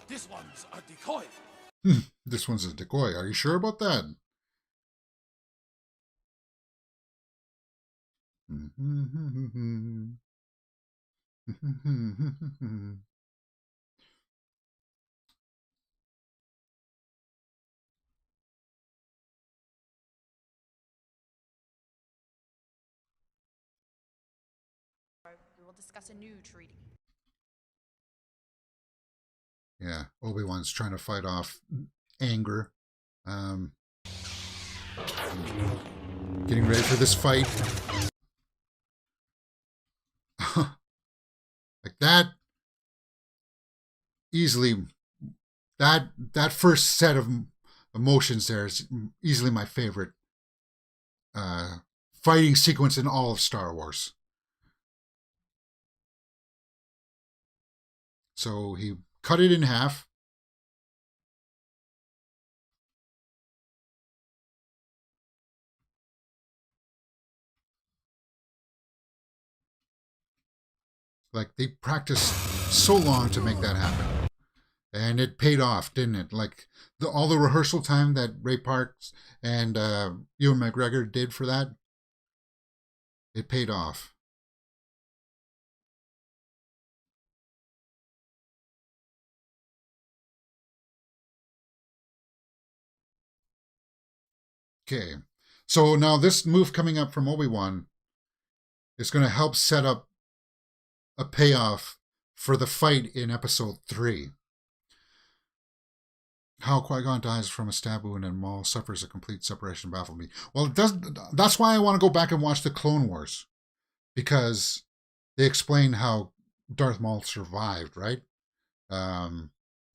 Speaker 18: This one's a decoy.
Speaker 3: This one's a decoy. Are you sure about that?
Speaker 5: We will discuss a new treaty.
Speaker 3: Yeah, Obi-Wan's trying to fight off anger. Getting ready for this fight. Like that. Easily, that first set of emotions there is easily my favorite fighting sequence in all of Star Wars. So he cut it in half. Like they practiced so long to make that happen. And it paid off, didn't it? Like all the rehearsal time that Ray Parks and Ewan McGregor did for that, it paid off. Okay, so now this move coming up from Obi-Wan is going to help set up a payoff for the fight in Episode 3. How Qui-Gon dies from a stab wound and Maul suffers a complete separation baffled me. Well, that's why I want to go back and watch the Clone Wars, because they explain how Darth Maul survived, right? And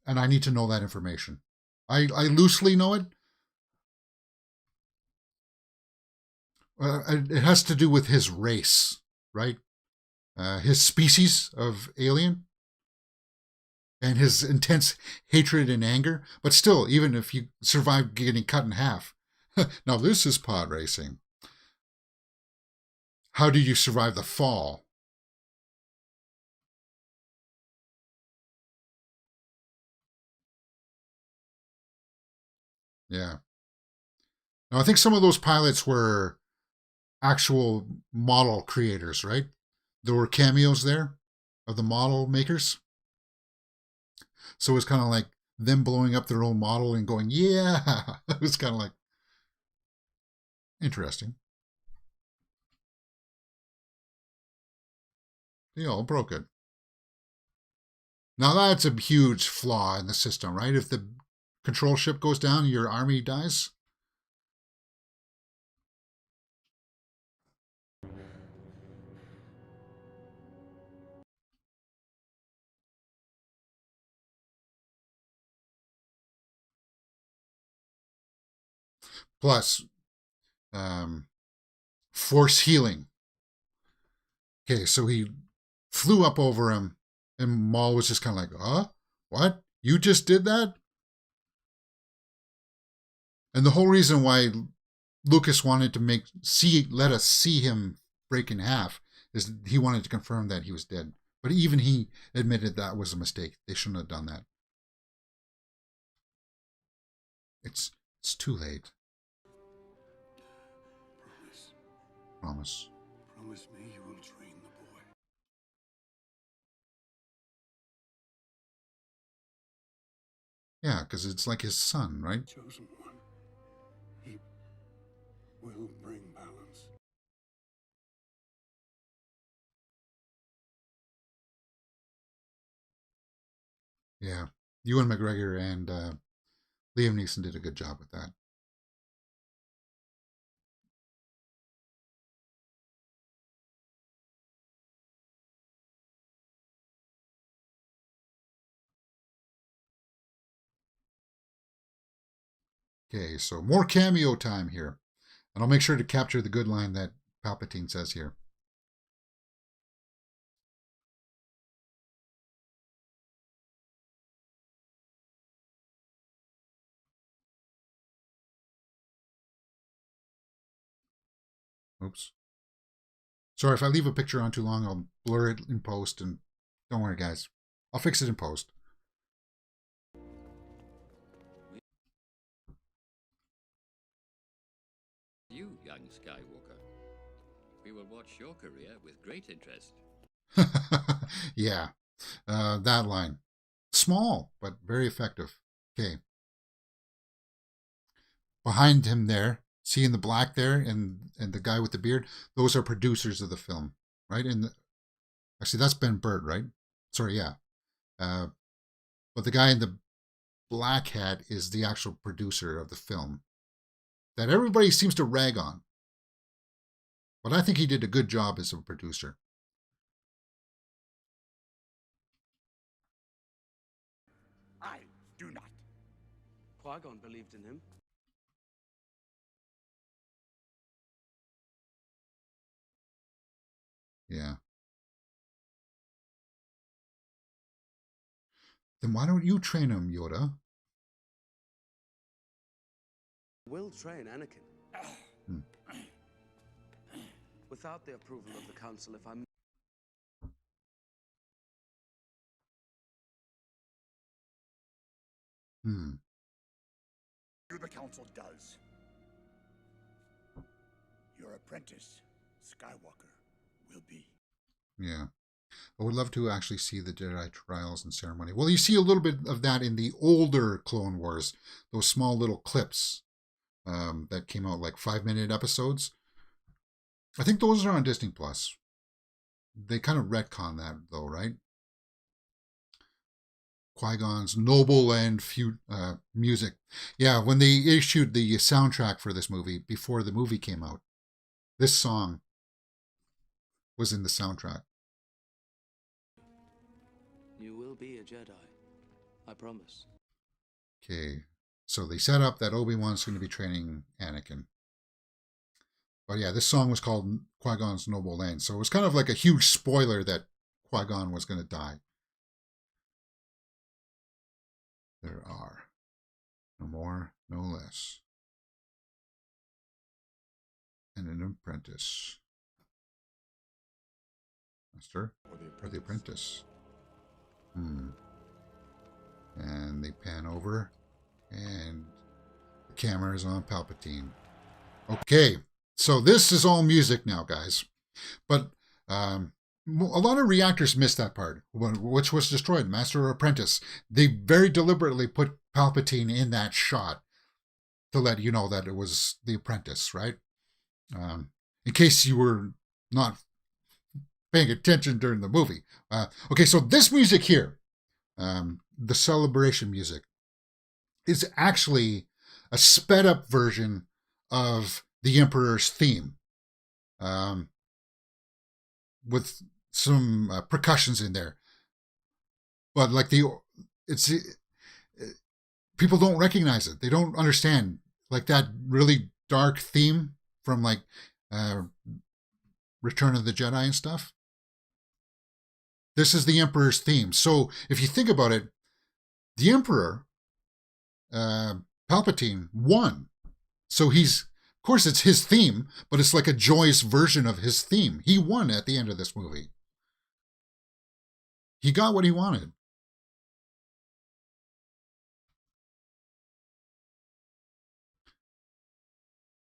Speaker 3: I need to know that information. I loosely know it. It has to do with his race, right? His species of alien. And his intense hatred and anger. But still, even if you survive getting cut in half. Now, this is pod racing. How do you survive the fall? Yeah. Now, I think some of those pilots were actual model creators, right? There were cameos there of the model makers. So it was kind of like them blowing up their own model and going, yeah. It was kind of like interesting. They all broke it. Now that's a huge flaw in the system, right? If the control ship goes down, your army dies. plus force healing. Okay, so he flew up over him, and Maul was just kind of like, what? You just did that? And the whole reason why Lucas wanted to let us see him break in half is he wanted to confirm that he was dead. But even he admitted that was a mistake. They shouldn't have done that. It's too late. Promise.
Speaker 6: Promise me you will train the boy.
Speaker 3: Yeah, because it's like his son, right?
Speaker 6: Chosen one. He will bring balance.
Speaker 3: Yeah. Ewan McGregor and Liam Neeson did a good job with that. Okay, so more cameo time here. And I'll make sure to capture the good line that Palpatine says here. Oops. Sorry, if I leave a picture on too long, I'll blur it in post. And don't worry, guys. I'll fix it in post.
Speaker 19: You, young Skywalker. We will watch your career with great interest.
Speaker 3: Yeah, that line. Small, but very effective. Okay. Behind him there, seeing the black there and the guy with the beard, those are producers of the film, right? Actually, that's Ben Burtt, right? Sorry, yeah. But the guy in the black hat is the actual producer of the film that everybody seems to rag on. But I think he did a good job as a producer.
Speaker 18: I do not.
Speaker 14: Qui-Gon believed in him.
Speaker 3: Yeah. Then why don't you train him, Yoda?
Speaker 14: Will train Anakin. Without the approval of the Council, if I'm...
Speaker 18: Who the Council does. Your apprentice, Skywalker, will be.
Speaker 3: Yeah. I would love to actually see the Jedi trials and ceremony. Well, you see a little bit of that in the older Clone Wars, those small little clips that came out like 5-minute episodes. I think those are on Disney Plus. They kind of retcon that though, right? Qui-Gon's noble and music. Yeah, when they issued the soundtrack for this movie, before the movie came out, this song was in the soundtrack.
Speaker 14: You will be a Jedi. I promise.
Speaker 3: Okay, so they set up that Obi-Wan's going to be training Anakin. But yeah, this song was called Qui-Gon's Noble End, so it was kind of like a huge spoiler that Qui-Gon was going to die. There are no more, no less, and an apprentice. Master or the apprentice. And they pan over, and the camera is on Palpatine. Okay, so this is all music now, guys. But a lot of reactors missed that part, which was destroyed, Master or Apprentice. They very deliberately put Palpatine in that shot to let you know that it was the Apprentice, right? In case you were not paying attention during the movie. Okay, so this music here, the celebration music, is actually a sped up version of the Emperor's theme, with some percussions in there. But like people don't recognize it. They don't understand. Like that really dark theme from like Return of the Jedi and stuff. This is the Emperor's theme. So if you think about it, the Emperor, Palpatine, won. So of course it's his theme, but it's like a joyous version of his theme. He won at the end of this movie. He got what he wanted.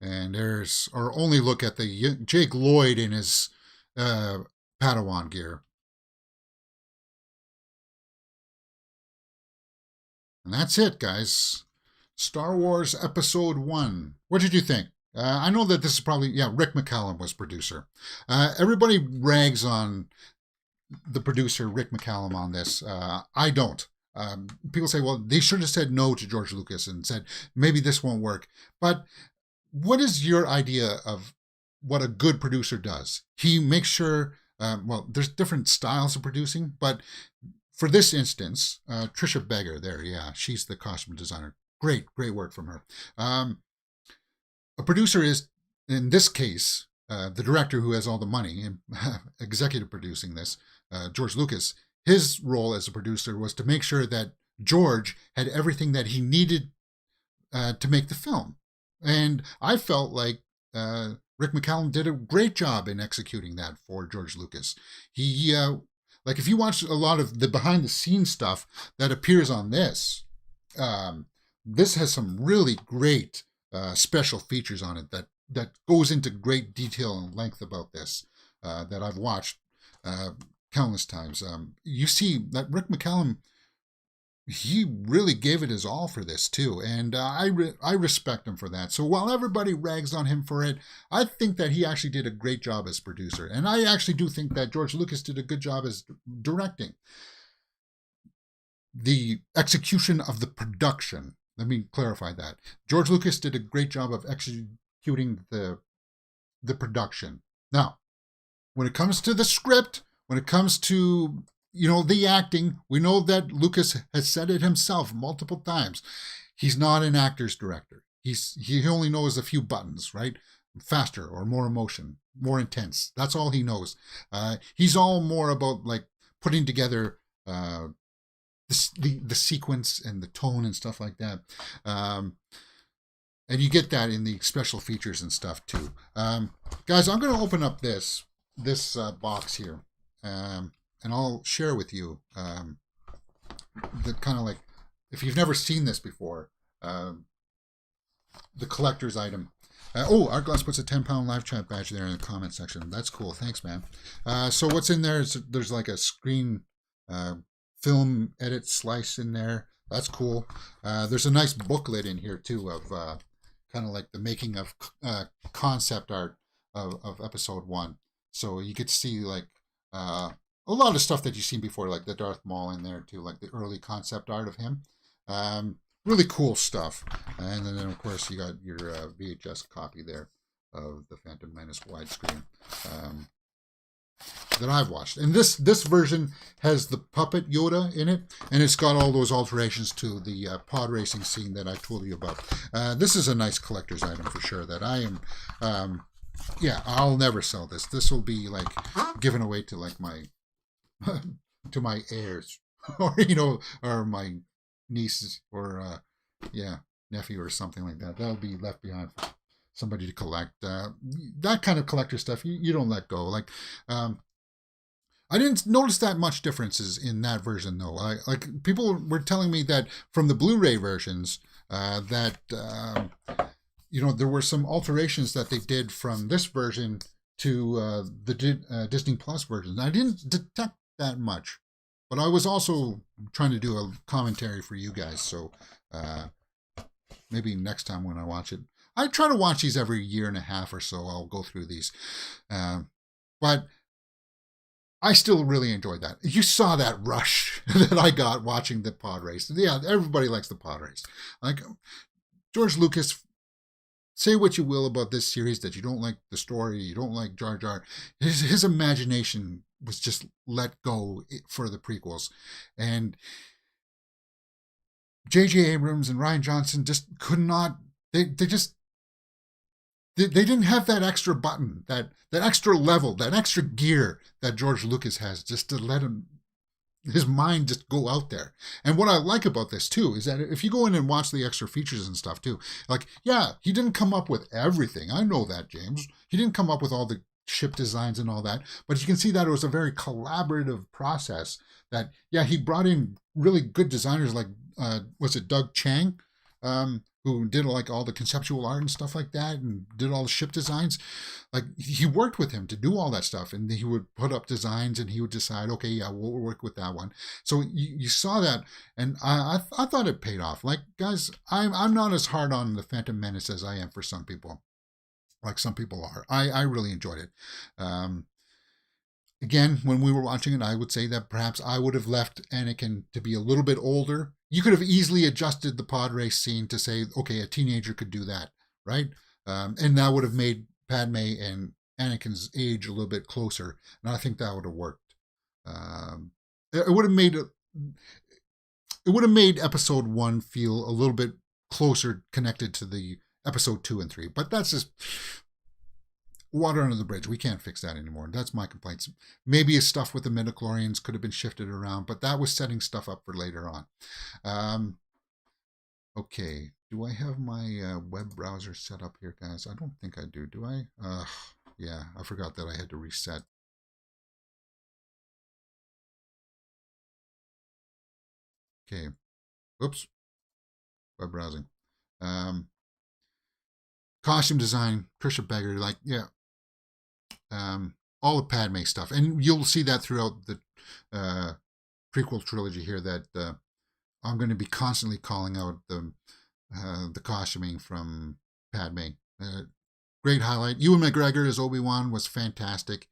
Speaker 3: And there's our only look at the Jake Lloyd in his Padawan gear. And that's it, guys. Star Wars Episode 1. What did you think? I know that this is probably, Rick McCallum was producer. Everybody rags on the producer, Rick McCallum, on this. I don't. People say, well, they should have said no to George Lucas and said, maybe this won't work. But what is your idea of what a good producer does? He makes sure, there's different styles of producing, but for this instance, Trisha Beggar there, she's the costume designer. Great work from her. A producer is, in this case, the director who has all the money and executive producing this, George Lucas. His role as a producer was to make sure that George had everything that he needed to make the film. And I felt like Rick McCallum did a great job in executing that for George Lucas. He, like if you watch a lot of the behind the scenes stuff that appears on this, this has some really great special features on it that goes into great detail and length about this that I've watched countless times. You see that Rick McCallum, he really gave it his all for this too, and I respect him for that. So while everybody rags on him for it, I think that he actually did a great job as producer, and I actually do think that George Lucas did a good job as directing. The execution of the production, let me clarify that. George Lucas did a great job of executing the production. Now, when it comes to the script, when it comes to the acting, we know that Lucas has said it himself multiple times. He's not an actor's director. He only knows a few buttons, right? Faster or more emotion, more intense. That's all he knows. He's all more about like putting together the sequence and the tone and stuff like that. And you get that in the special features and stuff too. Guys, I'm going to open up this box here. And I'll share with you the kind of like, if you've never seen this before, the collector's item. Art Glass puts a 10-pound live chat badge there in the comment section. That's cool. Thanks, man. So what's in there is there's like a screen film edit slice in there. That's cool. There's a nice booklet in here too of kind of like the making of concept art of episode 1. So you get to see like a lot of stuff that you've seen before, like the Darth Maul in there too, like the early concept art of him. Really cool stuff. And then of course you got your VHS copy there of the Phantom Menace widescreen that I've watched. And this version has the puppet Yoda in it, and it's got all those alterations to the pod racing scene that I told you about. This is a nice collector's item for sure that I am, I'll never sell this. This will be like given away to like my to my heirs or or my nieces or nephew or something like that. That'll be left behind for somebody to collect. That kind of collector stuff you don't let go. Like I didn't notice that much differences in that version though. Like people were telling me that from the Blu-ray versions that there were some alterations that they did from this version to the Disney Plus version. I didn't detect that much, but I was also trying to do a commentary for you guys, so maybe next time when I watch it, I try to watch these every year and a half or so. I'll go through these, but I still really enjoyed that. You saw that rush that I got watching the pod race. Yeah, everybody likes the pod race. Like George Lucas, say what you will about this series, that you don't like the story, you don't like Jar Jar. His imagination was just let go for the prequels. And J.J. Abrams and Rian Johnson just could not, they just they didn't have that extra button, that extra level, that extra gear that George Lucas has, just to let his mind just go out there. And what I like about this too is that if you go in and watch the extra features and stuff too, like, yeah, he didn't come up with everything. I know that, James. He didn't come up with all the ship designs and all that, but you can see that it was a very collaborative process. That, yeah, he brought in really good designers like, was it Doug Chang? Who did like all the conceptual art and stuff like that and did all the ship designs. Like, he worked with him to do all that stuff, and he would put up designs and he would decide, okay, yeah, we'll work with that one. So you saw that, and I thought it paid off. Like, guys, I'm not as hard on the Phantom Menace as I am for some people. Like some people are. I really enjoyed it. Again, when we were watching it, I would say that perhaps I would have left Anakin to be a little bit older. You could have easily adjusted the pod race scene to say, okay, a teenager could do that, right? And that would have made Padme and Anakin's age a little bit closer, and I think that would have worked. It would have made Episode 1 feel a little bit closer connected to the Episode 2 and 3, but that's just water under the bridge. We can't fix that anymore. That's my complaints. Maybe stuff with the midichlorians could have been shifted around, but that was setting stuff up for later on. Okay, do I have my web browser set up here, guys? I don't think I do. Do I? Yeah, I forgot that I had to reset. Okay. Oops. Web browsing. Costume design, Trisha Beggar, like, yeah. All the Padme stuff. And you'll see that throughout the prequel trilogy here, that I'm going to be constantly calling out the costuming from Padme. Great highlight. Ewan McGregor as Obi-Wan was fantastic.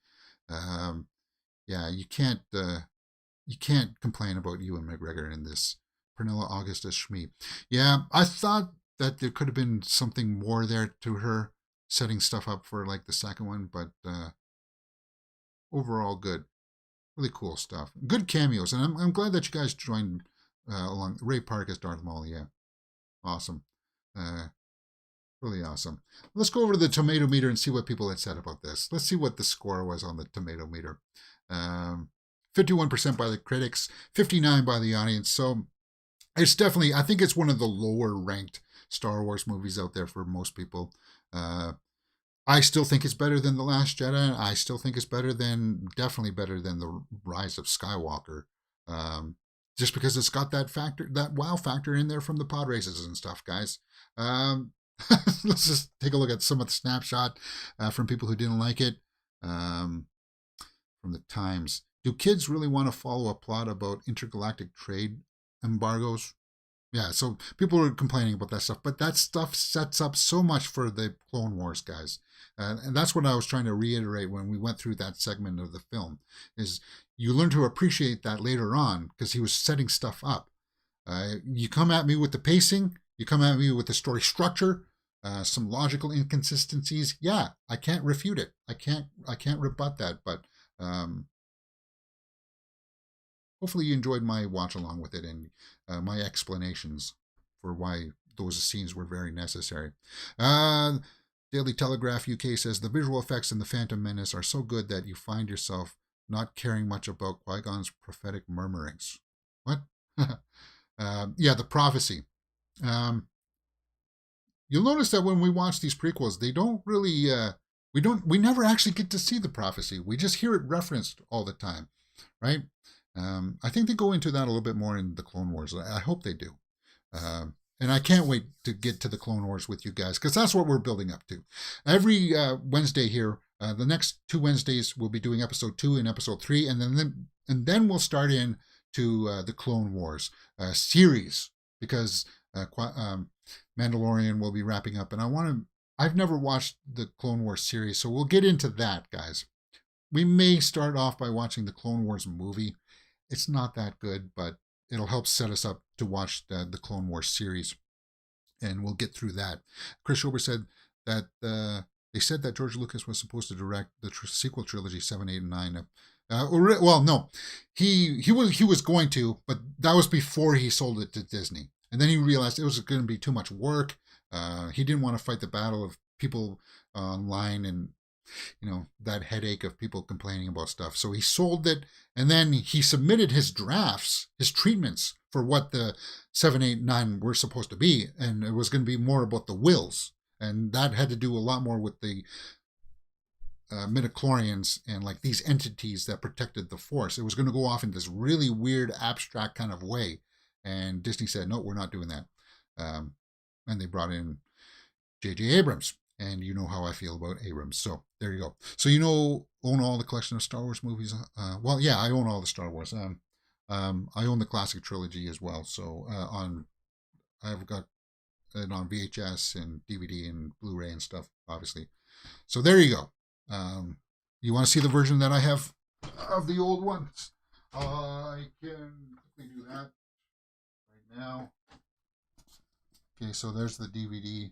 Speaker 3: Yeah, you can't complain about Ewan McGregor in this. Pernilla Augustus Shmi. Yeah, I thought that there could have been something more there to her, setting stuff up for like the second one, but overall good. Really cool stuff. Good cameos, and I'm glad that you guys joined along. Ray Park as Darth Maul, yeah. Awesome. Really awesome. Let's go over to the tomato meter and see what people had said about this. Let's see what the score was on the tomato meter. 51% by the critics, 59% by the audience. So it's definitely, I think it's one of the lower ranked Star Wars movies out there for most people. I still think it's better than The Last Jedi. I still think it's definitely better than The Rise of Skywalker. Just because it's got that wow factor in there from the pod races and stuff, guys. Let's just take a look at some of the snapshot from people who didn't like it. From the Times. Do kids really want to follow a plot about intergalactic trade embargoes? Yeah, so people are complaining about that stuff, but that stuff sets up so much for the Clone Wars, guys. And that's what I was trying to reiterate when we went through that segment of the film, is you learn to appreciate that later on because he was setting stuff up. You come at me with the pacing, you come at me with the story structure, some logical inconsistencies. Yeah, I can't refute it. I can't rebut that, but hopefully you enjoyed my watch along with it and my explanations for why those scenes were very necessary. Daily Telegraph UK says the visual effects in The Phantom Menace are so good that you find yourself not caring much about Qui-Gon's prophetic murmurings. What? Yeah, the prophecy. You'll notice that when we watch these prequels, they don't really, we never actually get to see the prophecy. We just hear it referenced all the time, right? I think they go into that a little bit more in the Clone Wars. I hope they do. And I can't wait to get to the Clone Wars with you guys, because that's what we're building up to. Every Wednesday here, the next 2 Wednesdays, we'll be doing episode 2 and episode 3, and then we'll start in to the Clone Wars series, because Mandalorian will be wrapping up, and I've never watched the Clone Wars series, so we'll get into that, guys. We may start off by watching the Clone Wars movie. It's not that good, but it'll help set us up to watch the Clone Wars series, and we'll get through that. Chris Schober said that they said that George Lucas was supposed to direct the sequel trilogy 7, 8, and 9. Well, no, he was going to, but that was before he sold it to Disney, and then he realized it was going to be too much work. He didn't want to fight the battle of people online, and that headache of people complaining about stuff. So he sold it, and then he submitted his drafts, his treatments for what the 7, 8, 9 were supposed to be, and it was going to be more about the wills, and that had to do a lot more with the midichlorians and like these entities that protected the Force. It was going to go off in this really weird, abstract kind of way, and Disney said, no, we're not doing that. And they brought in J.J. Abrams, and you know how I feel about Abrams. So there you go. So own all the collection of Star Wars movies. Well, yeah, I own all the Star Wars. I own the classic trilogy as well. So I've got it on VHS and DVD and Blu-ray and stuff, obviously. So there you go. You want to see the version that I have of the old ones? I can quickly do that right now. Okay, so there's the DVD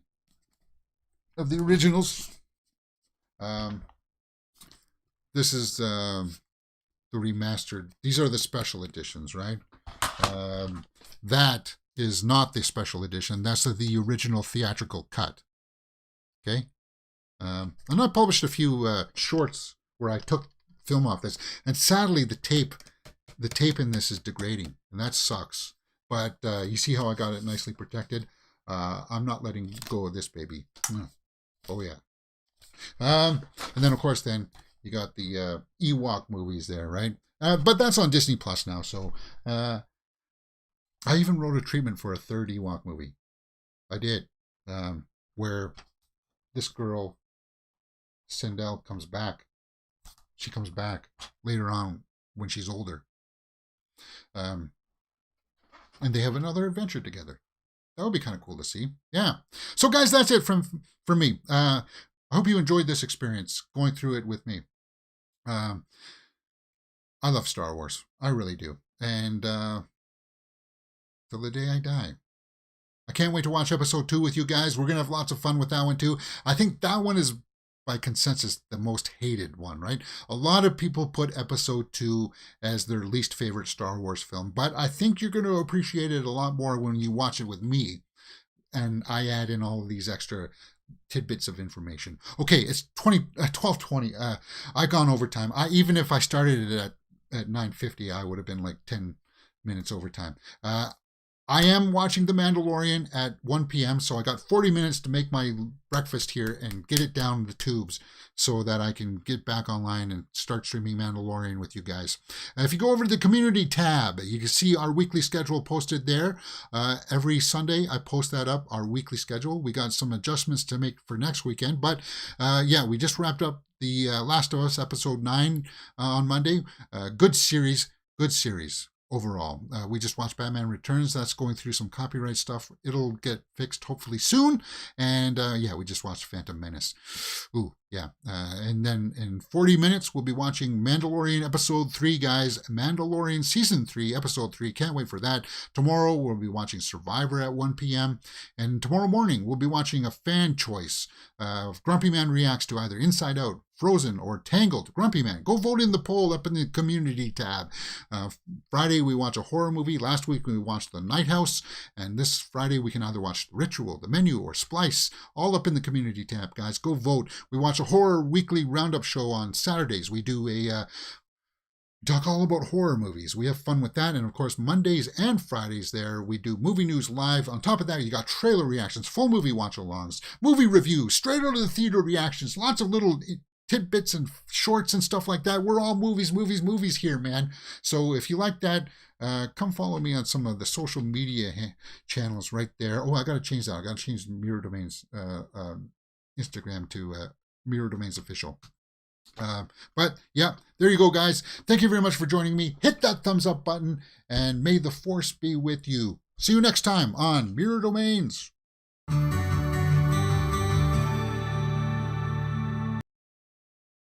Speaker 3: of the originals. This is the remastered. These are the special editions, right? That is not the special edition. That's the original theatrical cut. Okay? And I published a few shorts where I took film off this, and sadly the tape in this is degrading, and that sucks. But you see how I got it nicely protected. I'm not letting go of this baby. Oh yeah. And then of course you got the Ewok movies there, right? But that's on Disney Plus now. So I even wrote a treatment for a third Ewok movie. I did, where this girl Sindel comes back. She comes back later on when she's older. And they have another adventure together. That would be kind of cool to see. Yeah. So guys, that's it from me. I hope you enjoyed this experience going through it with me. I love Star Wars. I really do. And till the day I die. I can't wait to watch episode 2 with you guys. We're going to have lots of fun with that one too. I think that one is, by consensus, the most hated one, right? A lot of people put episode 2 as their least favorite Star Wars film, but I think you're going to appreciate it a lot more when you watch it with me, and I add in all of these extra tidbits of information. Okay, it's 12:20. I've gone overtime. Even if I started it at 9:50, I would have been like 10 minutes overtime. I am watching The Mandalorian at 1 p.m., so I got 40 minutes to make my breakfast here and get it down the tubes so that I can get back online and start streaming Mandalorian with you guys. If you go over to the community tab, you can see our weekly schedule posted there. Every Sunday, I post that up, our weekly schedule. We got some adjustments to make for next weekend, but yeah, we just wrapped up the Last of Us episode 9 on Monday. Good series. Overall, we just watched Batman Returns. That's going through some copyright stuff. It'll get fixed hopefully soon. And yeah, we just watched Phantom Menace. Ooh, yeah. And then in 40 minutes, we'll be watching Mandalorian episode 3, guys. Mandalorian season 3, episode 3. Can't wait for that. Tomorrow, we'll be watching Survivor at 1 p.m. And tomorrow morning, we'll be watching a fan choice. Grumpy Man reacts to either Inside Out, Frozen, or Tangled. Grumpy Man, go vote in the poll up in the community tab. Friday, we watch a horror movie. Last week, we watched The Night House. And this Friday, we can either watch The Ritual, The Menu, or Splice. All up in the community tab, guys. Go vote. We watch a horror weekly roundup show on Saturdays. We do talk all about horror movies. We have fun with that. And of course, Mondays and Fridays there, we do movie news live. On top of that, you got trailer reactions, full movie watch-alongs, movie reviews, straight out of the theater reactions, lots of little tidbits and shorts and stuff like that. We're all movies here, man. So if you like that, come follow me on some of the social media channels right there. Oh, I got to change that. I got to change Mirror Domains Instagram to Mirror Domains Official. But yeah, there you go, guys. Thank you very much for joining me. Hit that thumbs up button, and may the Force be with you. See you next time on Mirror Domains.